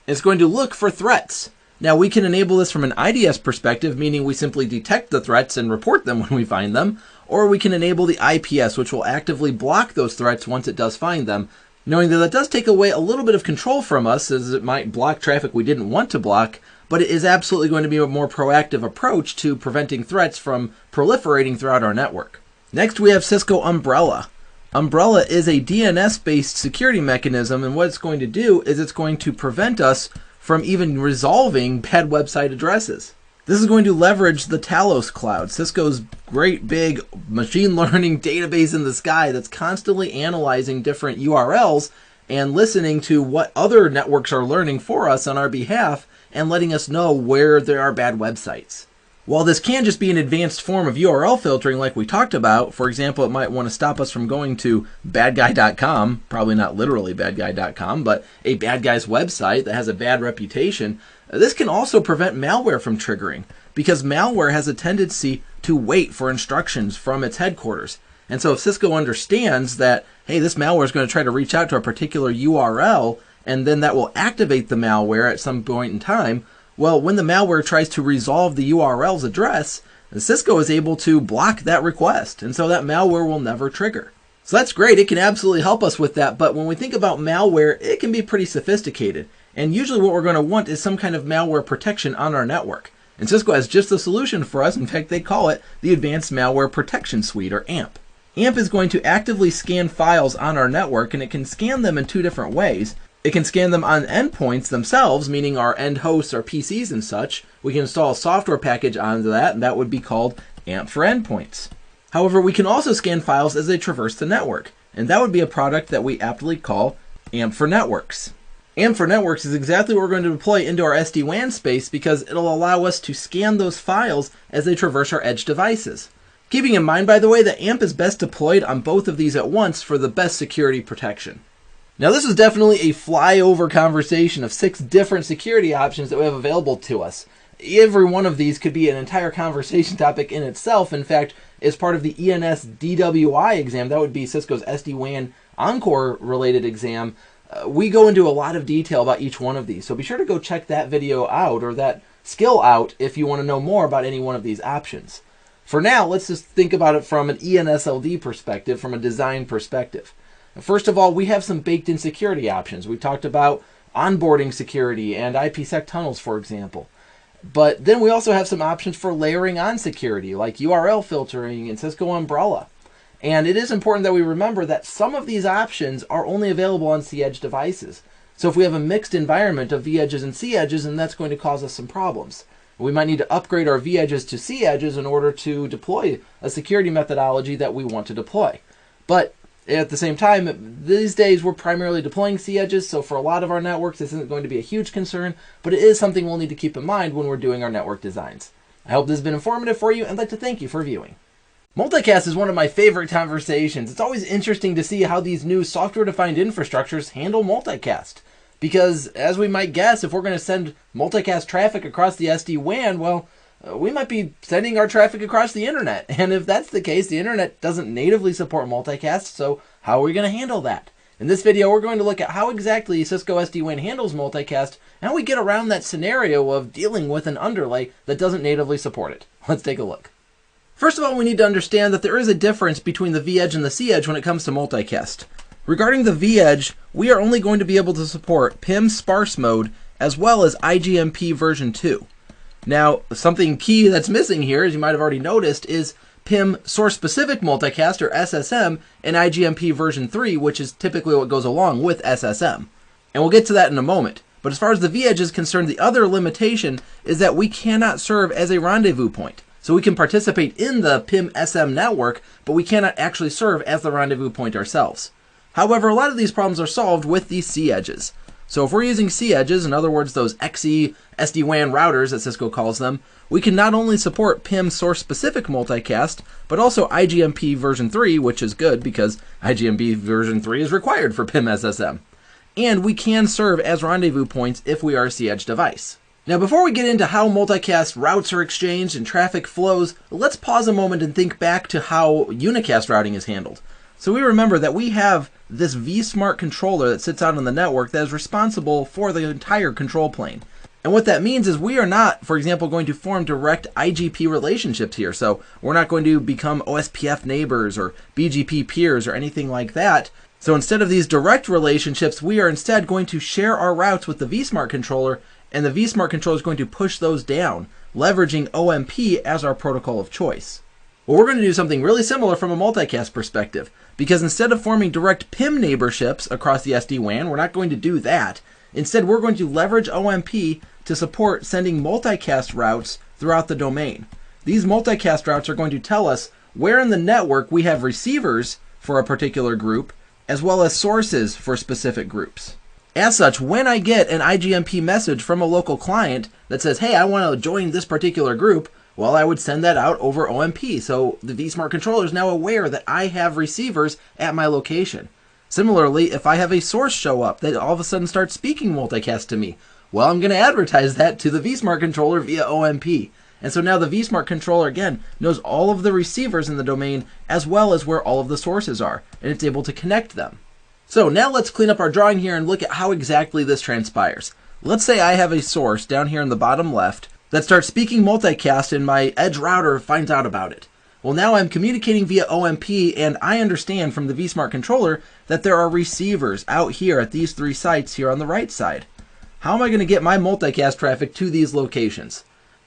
It's going to look for threats. Now, we can enable this from an IDS perspective, meaning we simply detect the threats and report them when we find them, or we can enable the IPS, which will actively block those threats once it does find them, knowing that does take away a little bit of control from us, as it might block traffic we didn't want to block, but it is absolutely going to be a more proactive approach to preventing threats from proliferating throughout our network. Next, we have Cisco Umbrella. Umbrella is a DNS-based security mechanism, and what it's going to do is it's going to prevent us from even resolving bad website addresses. This is going to leverage the Talos cloud, Cisco's great big machine learning database in the sky that's constantly analyzing different URLs and listening to what other networks are learning for us on our behalf and letting us know where there are bad websites. While this can just be an advanced form of URL filtering like we talked about, for example, it might want to stop us from going to badguy.com, probably not literally badguy.com, but a bad guy's website that has a bad reputation. This can also prevent malware from triggering, because malware has a tendency to wait for instructions from its headquarters. And so if Cisco understands that, hey, this malware is going to try to reach out to a particular URL, and then that will activate the malware at some point in time, well, when the malware tries to resolve the URL's address, Cisco is able to block that request, and so that malware will never trigger. So that's great. It can absolutely help us with that, but when we think about malware, it can be pretty sophisticated. And usually what we're going to want is some kind of malware protection on our network. And Cisco has just the solution for us. In fact, they call it the Advanced Malware Protection Suite, or AMP. AMP is going to actively scan files on our network, and it can scan them in two different ways. It can scan them on endpoints themselves, meaning our end hosts, our PCs and such. We can install a software package onto that, and that would be called AMP for Endpoints. However, we can also scan files as they traverse the network, and that would be a product that we aptly call AMP for Networks. AMP for Networks is exactly what we're going to deploy into our SD-WAN space because it'll allow us to scan those files as they traverse our edge devices. Keeping in mind, by the way, that AMP is best deployed on both of these at once for the best security protection. Now, this is definitely a flyover conversation of 6 different security options that we have available to us. Every one of these could be an entire conversation topic in itself. In fact, as part of the ENSLD exam, that would be Cisco's SD-WAN Encore related exam, we go into a lot of detail about each one of these. So be sure to go check that video out, or that skill out, if you want to know more about any one of these options. For now, let's just think about it from an ENSLD perspective, from a design perspective. First of all, we have some baked-in security options. We've talked about onboarding security and IPsec tunnels, for example. But then we also have some options for layering on security, like URL filtering and Cisco Umbrella. And it is important that we remember that some of these options are only available on C-Edge devices. So if we have a mixed environment of V-edges and C-edges, then that's going to cause us some problems. We might need to upgrade our V-edges to C-edges in order to deploy a security methodology that we want to deploy. But at the same time, these days we're primarily deploying C-edges, so for a lot of our networks this isn't going to be a huge concern, but it is something we'll need to keep in mind when we're doing our network designs. I hope this has been informative for you, and I'd like to thank you for viewing. Multicast is one of my favorite conversations. It's always interesting to see how these new software-defined infrastructures handle multicast. Because, as we might guess, if we're going to send multicast traffic across the SD-WAN, well, we might be sending our traffic across the internet. And if that's the case, the internet doesn't natively support multicast, so how are we going to handle that? In this video, we're going to look at how exactly Cisco SD-WAN handles multicast, and how we get around that scenario of dealing with an underlay that doesn't natively support it. Let's take a look. First of all, we need to understand that there is a difference between the V-edge and the C-edge when it comes to multicast. Regarding the V-edge, we are only going to be able to support PIM sparse mode as well as IGMP version 2. Now, something key that's missing here, as you might have already noticed, is PIM source-specific multicast, or SSM, and IGMP version 3, which is typically what goes along with SSM. And we'll get to that in a moment. But as far as the V-edge is concerned, the other limitation is that we cannot serve as a rendezvous point. So we can participate in the PIM-SM network, but we cannot actually serve as the rendezvous point ourselves. However, a lot of these problems are solved with these C-edges. So if we're using C-edges, in other words, those XE SD-WAN routers, as Cisco calls them, we can not only support PIM source-specific multicast, but also IGMP version 3, which is good because IGMP version 3 is required for PIM SSM. And we can serve as rendezvous points if we are a C-edge device. Now, before we get into how multicast routes are exchanged and traffic flows, let's pause a moment and think back to how unicast routing is handled. So we remember that we have this vSmart controller that sits out on the network that is responsible for the entire control plane. And what that means is we are not, for example, going to form direct IGP relationships here. So we're not going to become OSPF neighbors or BGP peers or anything like that. So instead of these direct relationships, we are instead going to share our routes with the vSmart controller, and the vSmart controller is going to push those down, leveraging OMP as our protocol of choice. Well, we're going to do something really similar from a multicast perspective, because instead of forming direct PIM neighborships across the SD-WAN, we're not going to do that. Instead, we're going to leverage OMP to support sending multicast routes throughout the domain. These multicast routes are going to tell us where in the network we have receivers for a particular group, as well as sources for specific groups. As such, when I get an IGMP message from a local client that says, hey, I want to join this particular group, well, I would send that out over OMP. So the vSmart controller is now aware that I have receivers at my location. Similarly, if I have a source show up that all of a sudden starts speaking multicast to me, well, I'm going to advertise that to the vSmart controller via OMP. And so now the vSmart controller, again, knows all of the receivers in the domain as well as where all of the sources are, and it's able to connect them. So now let's clean up our drawing here and look at how exactly this transpires. Let's say I have a source down here in the bottom left that starts speaking multicast and my edge router finds out about it. Well, now I'm communicating via OMP, and I understand from the vSmart controller that there are receivers out here at these 3 sites here on the right side. How am I going to get my multicast traffic to these locations?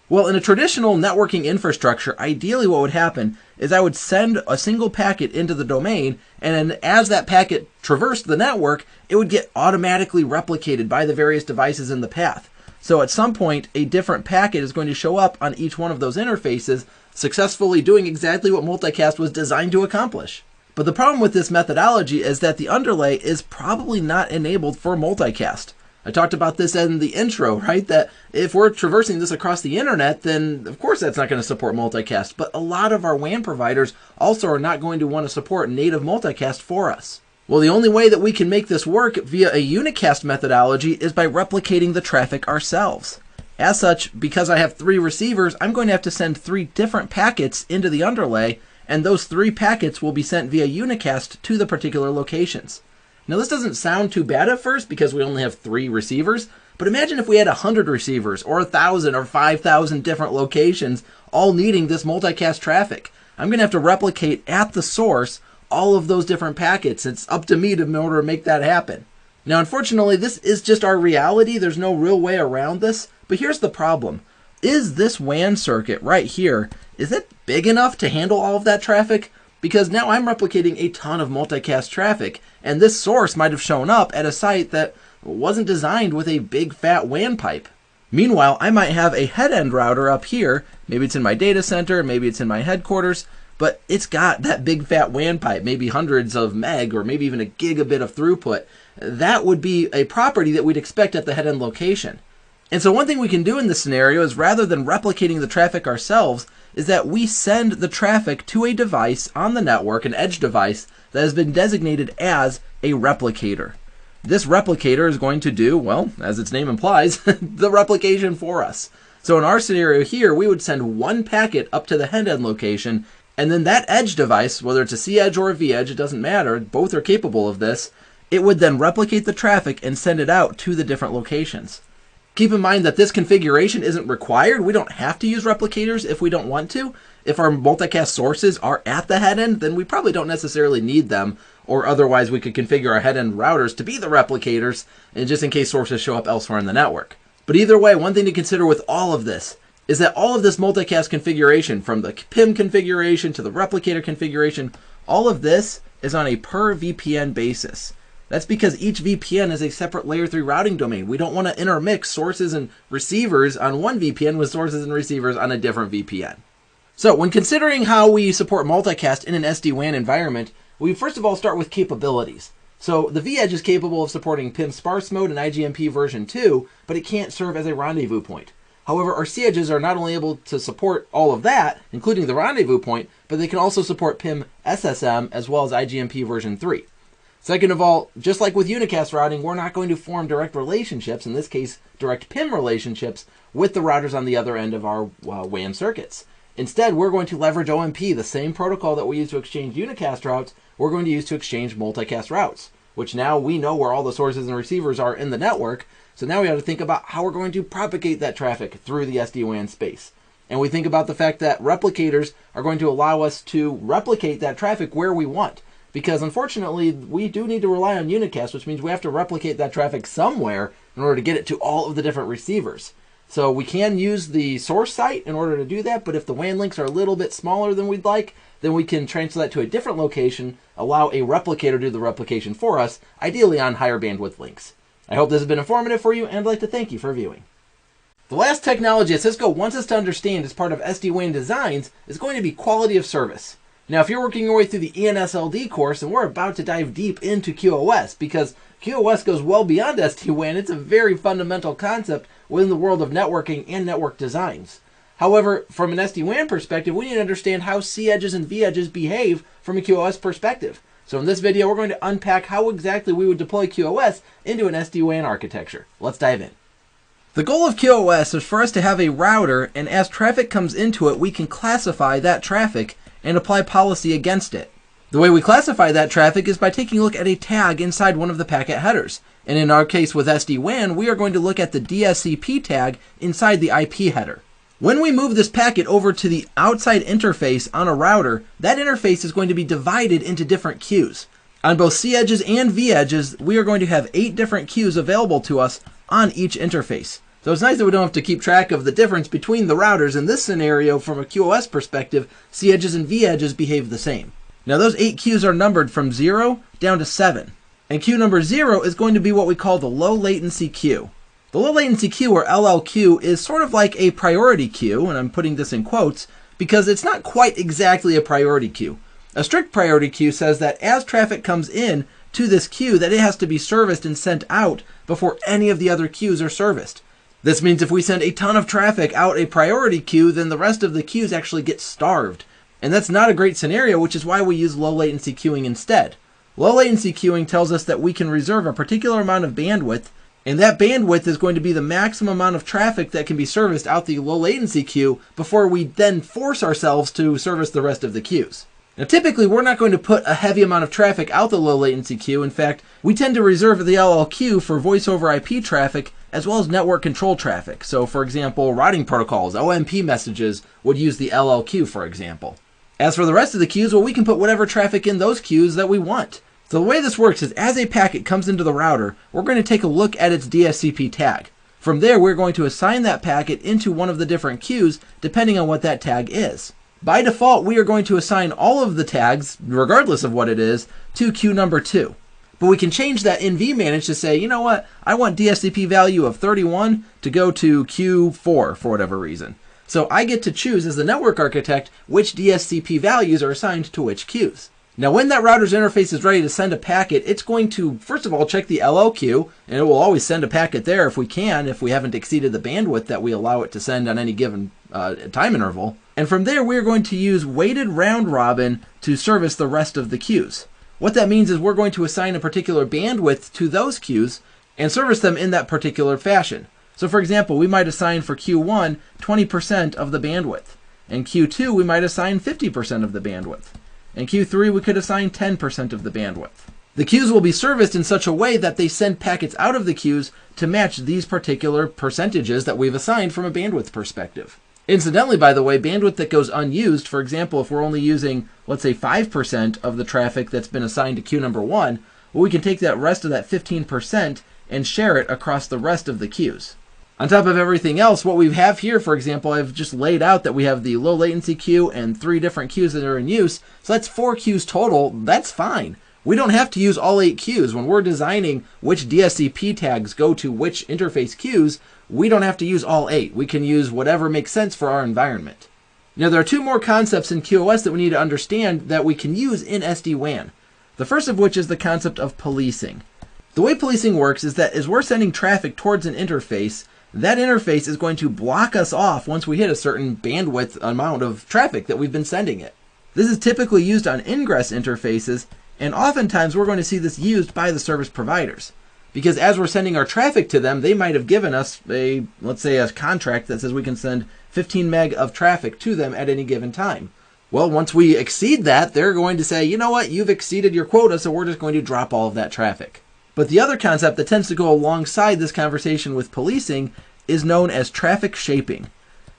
Well, in a traditional networking infrastructure, ideally what would happen is I would send a single packet into the domain, and then as that packet traversed the network, it would get automatically replicated by the various devices in the path. So at some point, a different packet is going to show up on each one of those interfaces, successfully doing exactly what multicast was designed to accomplish. But the problem with this methodology is that the underlay is probably not enabled for multicast. I talked about this in the intro, right? That if we're traversing this across the internet, then of course that's not going to support multicast. But a lot of our WAN providers also are not going to want to support native multicast for us. Well, the only way that we can make this work via a unicast methodology is by replicating the traffic ourselves. As such, because I have 3 receivers, I'm going to have to send 3 different packets into the underlay, and those 3 packets will be sent via unicast to the particular locations. Now, this doesn't sound too bad at first because we only have 3 receivers, but imagine if we had 100 receivers or 1,000 or 5,000 different locations all needing this multicast traffic. I'm going to have to replicate at the source all of those different packets. It's up to me in order to make that happen. Now, unfortunately, this is just our reality. There's no real way around this, but here's the problem. Is this WAN circuit right here, is it big enough to handle all of that traffic? Because now I'm replicating a ton of multicast traffic, and this source might have shown up at a site that wasn't designed with a big fat WAN pipe. Meanwhile, I might have a head-end router up here, maybe it's in my data center, maybe it's in my headquarters, but it's got that big fat WAN pipe, maybe hundreds of meg or maybe even a gigabit of throughput. That would be a property that we'd expect at the head-end location. And so one thing we can do in this scenario is, rather than replicating the traffic ourselves, is that we send the traffic to a device on the network, an edge device, that has been designated as a replicator. This replicator is going to do, well, as its name implies, the replication for us. So in our scenario here, we would send 1 packet up to the head-end location, and then that edge device, whether it's a C-edge or a V-edge, it doesn't matter, both are capable of this, it would then replicate the traffic and send it out to the different locations. Keep in mind that this configuration isn't required. We don't have to use replicators if we don't want to. If our multicast sources are at the head end, then we probably don't necessarily need them, or otherwise we could configure our head end routers to be the replicators, and just in case sources show up elsewhere in the network. But either way, one thing to consider with all of this is that all of this multicast configuration, from the PIM configuration to the replicator configuration, all of this is on a per VPN basis. That's because each VPN is a separate layer 3 routing domain. We don't want to intermix sources and receivers on one VPN with sources and receivers on a different VPN. So when considering how we support multicast in an SD-WAN environment, we first of all start with capabilities. So the V-Edge is capable of supporting PIM sparse mode and IGMP version 2, but it can't serve as a rendezvous point. However, our C-Edges are not only able to support all of that, including the rendezvous point, but they can also support PIM SSM as well as IGMP version 3. Second of all, just like with unicast routing, we're not going to form direct relationships, in this case, direct PIM relationships, with the routers on the other end of our WAN circuits. Instead, we're going to leverage OMP, the same protocol that we use to exchange unicast routes, we're going to use to exchange multicast routes, which now we know where all the sources and receivers are in the network, so now we have to think about how we're going to propagate that traffic through the SD-WAN space. And we think about the fact that replicators are going to allow us to replicate that traffic where we want. Because unfortunately, we do need to rely on unicast, which means we have to replicate that traffic somewhere in order to get it to all of the different receivers. So we can use the source site in order to do that, but if the WAN links are a little bit smaller than we'd like, then we can transfer that to a different location, allow a replicator to do the replication for us, ideally on higher bandwidth links. I hope this has been informative for you, and I'd like to thank you for viewing. The last technology that Cisco wants us to understand as part of SD-WAN designs is going to be quality of service. Now, if you're working your way through the ENSLD course, and we're about to dive deep into QoS, because QoS goes well beyond SD-WAN, it's a very fundamental concept within the world of networking and network designs. However, from an SD-WAN perspective, we need to understand how C edges and V edges behave from a QoS perspective. So in this video, we're going to unpack how exactly we would deploy QoS into an SD-WAN architecture. Let's dive in. The goal of QoS is for us to have a router, and as traffic comes into it, we can classify that traffic and apply policy against it. The way we classify that traffic is by taking a look at a tag inside one of the packet headers. And in our case with SD-WAN, we are going to look at the DSCP tag inside the IP header. When we move this packet over to the outside interface on a router, that interface is going to be divided into different queues. On both C edges and V edges, we are going to have 8 different queues available to us on each interface. So it's nice that we don't have to keep track of the difference between the routers. In this scenario, from a QoS perspective, C edges and V edges behave the same. Now those 8 queues are numbered from 0 down to 7. And queue number 0 is going to be what we call the low latency queue. The low latency queue, or LLQ, is sort of like a priority queue, and I'm putting this in quotes, because it's not quite exactly a priority queue. A strict priority queue says that as traffic comes in to this queue, that it has to be serviced and sent out before any of the other queues are serviced. This means if we send a ton of traffic out a priority queue, then the rest of the queues actually get starved. And that's not a great scenario, which is why we use low latency queuing instead. Low latency queuing tells us that we can reserve a particular amount of bandwidth, and that bandwidth is going to be the maximum amount of traffic that can be serviced out the low latency queue before we then force ourselves to service the rest of the queues. Now typically we're not going to put a heavy amount of traffic out the low latency queue. In fact, we tend to reserve the LLQ for voice over IP traffic as well as network control traffic. So for example, routing protocols, OMP messages would use the LLQ, for example. As for the rest of the queues, well, we can put whatever traffic in those queues that we want. So the way this works is as a packet comes into the router, we're going to take a look at its DSCP tag. From there, we're going to assign that packet into one of the different queues depending on what that tag is. By default, we are going to assign all of the tags, regardless of what it is, to queue number 2. But we can change that in vManage to say, you know what, I want DSCP value of 31 to go to queue 4 for whatever reason. So I get to choose as the network architect which DSCP values are assigned to which queues. Now when that router's interface is ready to send a packet, it's going to first of all check the LLQ, and it will always send a packet there if we can, if we haven't exceeded the bandwidth that we allow it to send on any given time interval. And from there we're going to use weighted round robin to service the rest of the queues. What that means is we're going to assign a particular bandwidth to those queues and service them in that particular fashion. So for example, we might assign for Q1 20% of the bandwidth. And Q2 we might assign 50% of the bandwidth. And Q3 we could assign 10% of the bandwidth. The queues will be serviced in such a way that they send packets out of the queues to match these particular percentages that we've assigned from a bandwidth perspective. Incidentally, by the way, bandwidth that goes unused, for example, if we're only using, let's say 5% of the traffic that's been assigned to queue number 1, well, we can take that rest of that 15% and share it across the rest of the queues. On top of everything else, what we have here, for example, I've just laid out that we have the low latency queue and 3 different queues that are in use. So that's 4 queues total. That's fine. We don't have to use all 8 queues. When we're designing which DSCP tags go to which interface queues, we don't have to use all 8. We can use whatever makes sense for our environment. Now, there are 2 more concepts in QoS that we need to understand that we can use in SD-WAN. The first of which is the concept of policing. The way policing works is that as we're sending traffic towards an interface, that interface is going to block us off once we hit a certain bandwidth amount of traffic that we've been sending it. This is typically used on ingress interfaces, and oftentimes we're going to see this used by the service providers. Because as we're sending our traffic to them, they might have given us let's say a contract that says we can send 15 meg of traffic to them at any given time. Well, once we exceed that, they're going to say, you know what, you've exceeded your quota, so we're just going to drop all of that traffic. But the other concept that tends to go alongside this conversation with policing is known as traffic shaping.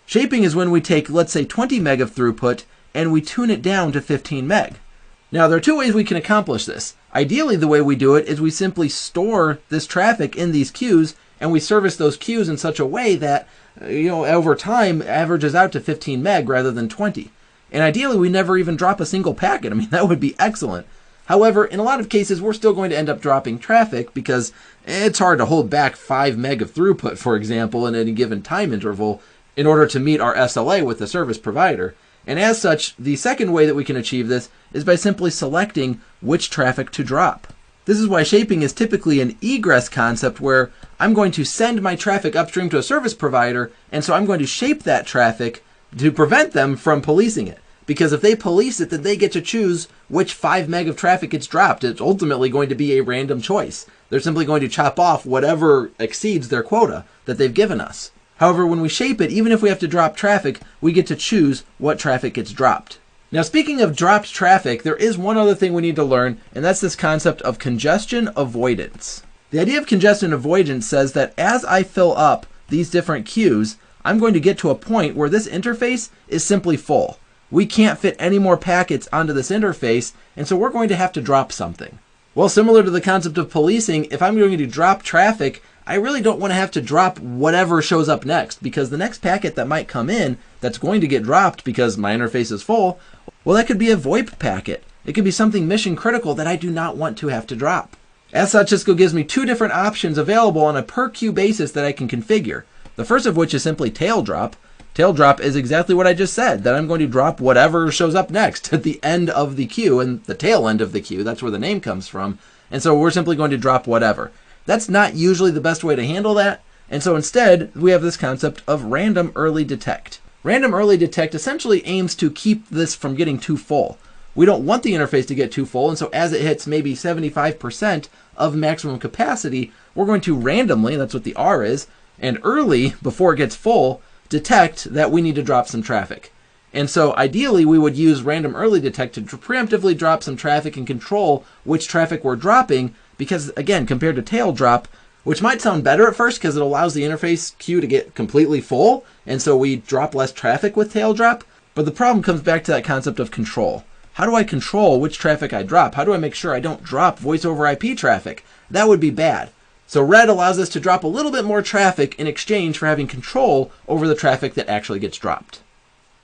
Shaping is when we take, let's say, 20 meg of throughput and we tune it down to 15 meg. Now, there are 2 ways we can accomplish this. Ideally, the way we do it is we simply store this traffic in these queues and we service those queues in such a way that, over time averages out to 15 meg rather than 20. And ideally, we never even drop a single packet. I mean, that would be excellent. However, in a lot of cases, we're still going to end up dropping traffic because it's hard to hold back 5 meg of throughput, for example, in any given time interval in order to meet our SLA with the service provider. And as such, the second way that we can achieve this is by simply selecting which traffic to drop. This is why shaping is typically an egress concept where I'm going to send my traffic upstream to a service provider, and so I'm going to shape that traffic to prevent them from policing it. Because if they police it, then they get to choose which 5 meg of traffic gets dropped. It's ultimately going to be a random choice. They're simply going to chop off whatever exceeds their quota that they've given us. However, when we shape it, even if we have to drop traffic, we get to choose what traffic gets dropped. Now, speaking of dropped traffic, there is one other thing we need to learn, and that's this concept of congestion avoidance. The idea of congestion avoidance says that as I fill up these different queues, I'm going to get to a point where this interface is simply full. We can't fit any more packets onto this interface, and so we're going to have to drop something. Well, similar to the concept of policing, if I'm going to drop traffic, I really don't want to have to drop whatever shows up next, because the next packet that might come in that's going to get dropped because my interface is full, well, that could be a VoIP packet. It could be something mission critical that I do not want to have to drop. As such, Cisco gives me 2 different options available on a per queue basis that I can configure. The first of which is simply tail drop. Tail drop is exactly what I just said, that I'm going to drop whatever shows up next at the end of the queue, and the tail end of the queue, that's where the name comes from. And so we're simply going to drop whatever. That's not usually the best way to handle that, and so instead we have this concept of random early detect. Random early detect essentially aims to keep this from getting too full. We don't want the interface to get too full, and so as it hits maybe 75% of maximum capacity, we're going to randomly, that's what the R is, and early, before it gets full, detect that we need to drop some traffic. And so ideally we would use random early detect to preemptively drop some traffic and control which traffic we're dropping, because again, compared to tail drop, which might sound better at first because it allows the interface queue to get completely full, and so we drop less traffic with tail drop, but the problem comes back to that concept of control. How do I control which traffic I drop? How do I make sure I don't drop voice over IP traffic? That would be bad. So red allows us to drop a little bit more traffic in exchange for having control over the traffic that actually gets dropped.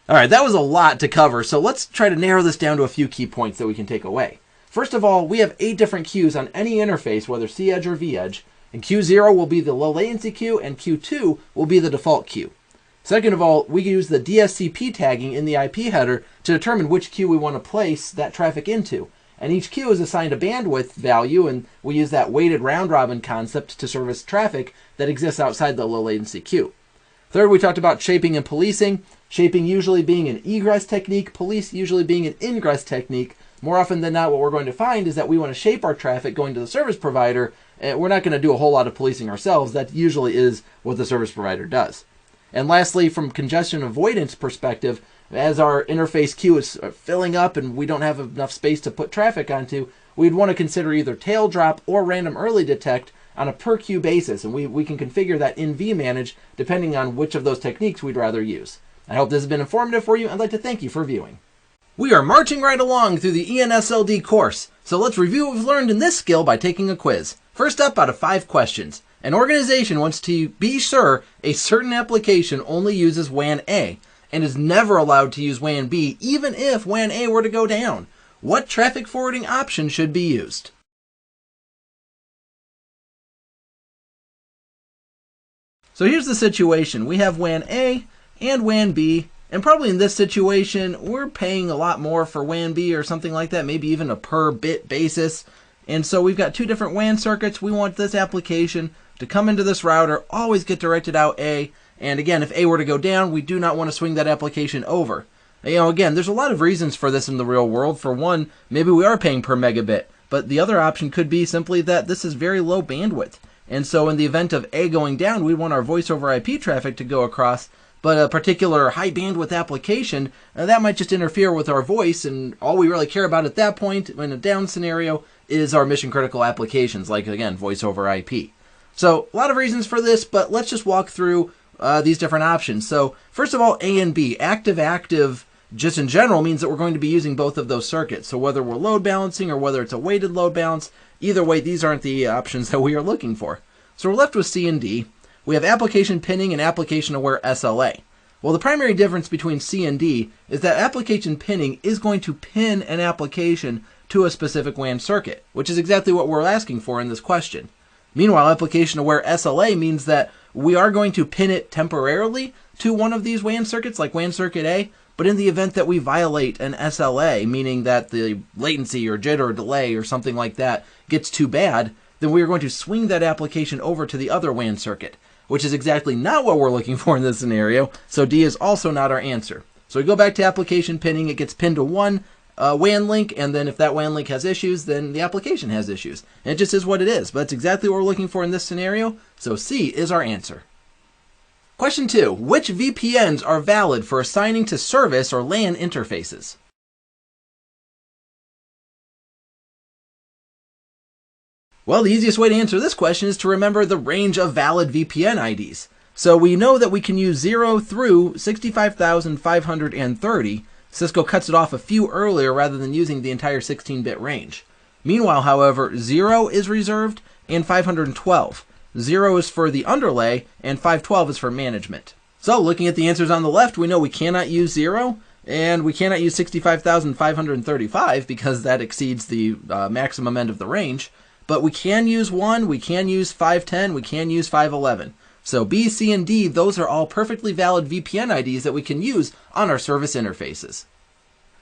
All right, that was a lot to cover, so let's try to narrow this down to a few key points that we can take away. First of all, we have 8 different queues on any interface, whether C-Edge or V-Edge, and Q0 will be the low latency queue, and Q2 will be the default queue. Second of all, we use the DSCP tagging in the IP header to determine which queue we want to place that traffic into. And each queue is assigned a bandwidth value, and we use that weighted round-robin concept to service traffic that exists outside the low-latency queue. Third, we talked about shaping and policing. Shaping usually being an egress technique, police usually being an ingress technique. More often than not, what we're going to find is that we want to shape our traffic going to the service provider. We're not going to do a whole lot of policing ourselves. That usually is what the service provider does. And lastly, from congestion avoidance perspective, as our interface queue is filling up and we don't have enough space to put traffic onto, we'd want to consider either tail drop or random early detect on a per queue basis, and we can configure that in vManage depending on which of those techniques we'd rather use. I hope this has been informative for you. I'd like to thank you for viewing. We are marching right along through the ENSLD course, so let's review what we've learned in this skill by taking a quiz. First up, out of 5 questions. An organization wants to be sure a certain application only uses WAN A and is never allowed to use WAN B even if WAN A were to go down. What traffic forwarding option should be used? So here's the situation. We have WAN A and WAN B, and probably in this situation, we're paying a lot more for WAN B or something like that, maybe even a per bit basis. And so we've got 2 different WAN circuits. We want this application to come into this router, always get directed out A. And again, if A were to go down, we do not want to swing that application over. Again, there's a lot of reasons for this in the real world. For one, maybe we are paying per megabit, but the other option could be simply that this is very low bandwidth. And so in the event of A going down, we want our voice over IP traffic to go across, but a particular high bandwidth application, that might just interfere with our voice, and all we really care about at that point in a down scenario is our mission critical applications, like again, voice over IP. So a lot of reasons for this, but let's just walk through these different options. So first of all, A and B, active, just in general means that we're going to be using both of those circuits. So whether we're load balancing or whether it's a weighted load balance, either way, these aren't the options that we are looking for. So we're left with C and D. We have application pinning and application aware SLA. Well, the primary difference between C and D is that application pinning is going to pin an application to a specific WAN circuit, which is exactly what we're asking for in this question. Meanwhile, application aware SLA means that we are going to pin it temporarily to one of these WAN circuits, like WAN circuit A, but in the event that we violate an SLA, meaning that the latency or jitter or delay or something like that gets too bad, then we are going to swing that application over to the other WAN circuit, which is exactly not what we're looking for in this scenario, so D is also not our answer. So we go back to application pinning, it gets pinned to one WAN link, and then if that WAN link has issues, then the application has issues. And it just is what it is, but that's exactly what we're looking for in this scenario, so C is our answer. Question 2. Which VPNs are valid for assigning to service or LAN interfaces? Well, the easiest way to answer this question is to remember the range of valid VPN IDs. So we know that we can use 0 through 65,530. Cisco cuts it off a few earlier rather than using the entire 16-bit range. Meanwhile, however, 0 is reserved and 512. 0 is for the underlay and 512 is for management. So looking at the answers on the left, we know we cannot use 0 and we cannot use 65,535 because that exceeds the maximum end of the range. But we can use 1, we can use 510, we can use 511. So B, C, and D, those are all perfectly valid VPN IDs that we can use on our service interfaces.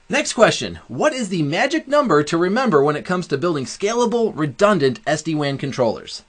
Next question. What is the magic number to remember when it comes to building scalable, redundant SD-WAN controllers?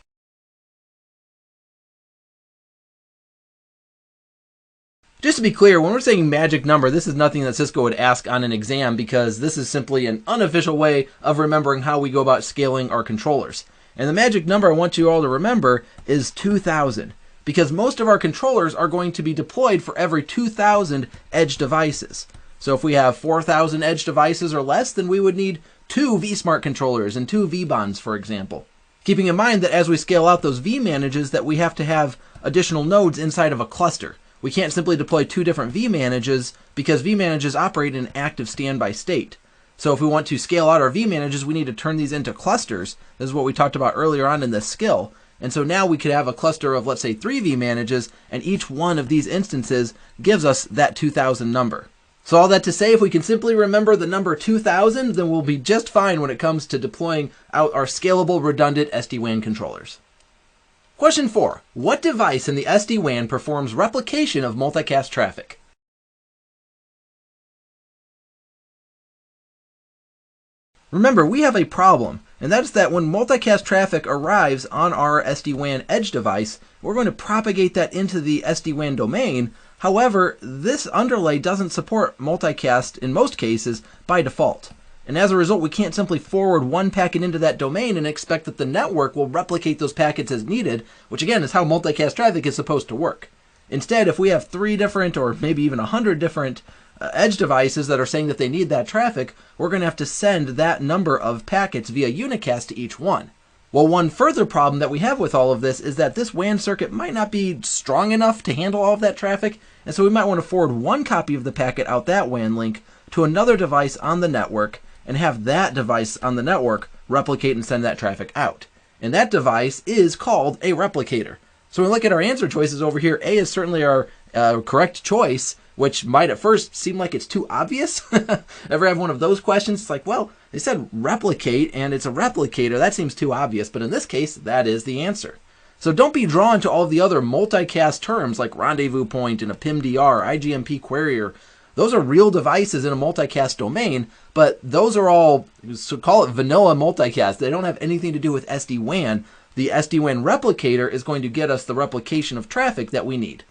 Just to be clear, when we're saying magic number, this is nothing that Cisco would ask on an exam because this is simply an unofficial way of remembering how we go about scaling our controllers. And the magic number I want you all to remember is 2,000 because most of our controllers are going to be deployed for every 2,000 edge devices. So if we have 4,000 edge devices or less, then we would need 2 vSmart controllers and 2 vBonds, for example. Keeping in mind that as we scale out those vManages, that we have to have additional nodes inside of a cluster. We can't simply deploy 2 different vManages because vManages operate in active standby state. So if we want to scale out our vManages, we need to turn these into clusters. This is what we talked about earlier on in this skill. And so now we could have a cluster of, let's say, 3 vManages, and each one of these instances gives us that 2,000 number. So all that to say, if we can simply remember the number 2,000, then we'll be just fine when it comes to deploying out our scalable, redundant SD-WAN controllers. Question 4. What device in the SD-WAN performs replication of multicast traffic? Remember, we have a problem, and that is that when multicast traffic arrives on our SD-WAN edge device, we're going to propagate that into the SD-WAN domain. However, this underlay doesn't support multicast in most cases by default. And as a result, we can't simply forward one packet into that domain and expect that the network will replicate those packets as needed, which again is how multicast traffic is supposed to work. Instead, if we have 3 different or maybe even 100 different edge devices that are saying that they need that traffic, we're going to have to send that number of packets via unicast to each one. Well, one further problem that we have with all of this is that this WAN circuit might not be strong enough to handle all of that traffic, and so we might want to forward one copy of the packet out that WAN link to another device on the network and have that device on the network replicate and send that traffic out. And that device is called a replicator. So when we look at our answer choices over here, A is certainly our correct choice, which might at first seem like it's too obvious. Ever have one of those questions? It's like, well, they said replicate and it's a replicator. That seems too obvious, but in this case, that is the answer. So don't be drawn to all of the other multicast terms like rendezvous point and a PIMDR, IGMP querier. Those are real devices in a multicast domain, but those are all, so call it vanilla multicast. They don't have anything to do with SD-WAN. The SD-WAN replicator is going to get us the replication of traffic that we need.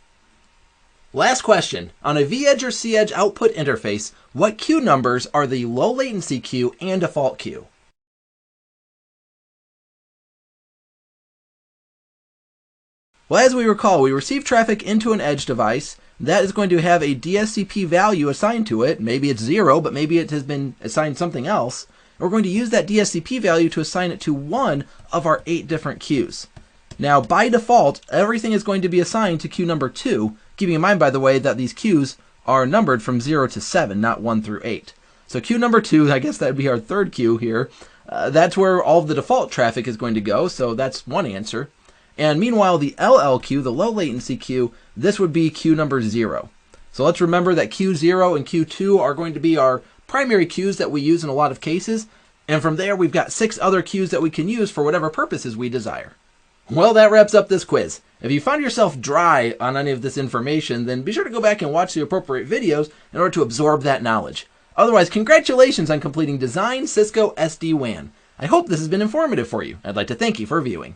Last question. On a vEdge or cEdge output interface, what queue numbers are the low latency queue and default queue? Well, as we recall, we receive traffic into an edge device. That is going to have a DSCP value assigned to it. Maybe it's 0, but maybe it has been assigned something else. We're going to use that DSCP value to assign it to one of our 8 different queues. Now, by default, everything is going to be assigned to queue number 2, keeping in mind, by the way, that these queues are numbered from 0 to 7, not 1 through 8. So queue number 2, I guess that would be our third queue here. That's where all of the default traffic is going to go, so that's one answer. And meanwhile, the LL queue, the low latency queue, this would be queue number 0. So let's remember that Q0 and Q2 are going to be our primary queues that we use in a lot of cases. And from there, we've got 6 other queues that we can use for whatever purposes we desire. Well, that wraps up this quiz. If you found yourself dry on any of this information, then be sure to go back and watch the appropriate videos in order to absorb that knowledge. Otherwise, congratulations on completing Design Cisco SD-WAN. I hope this has been informative for you. I'd like to thank you for viewing.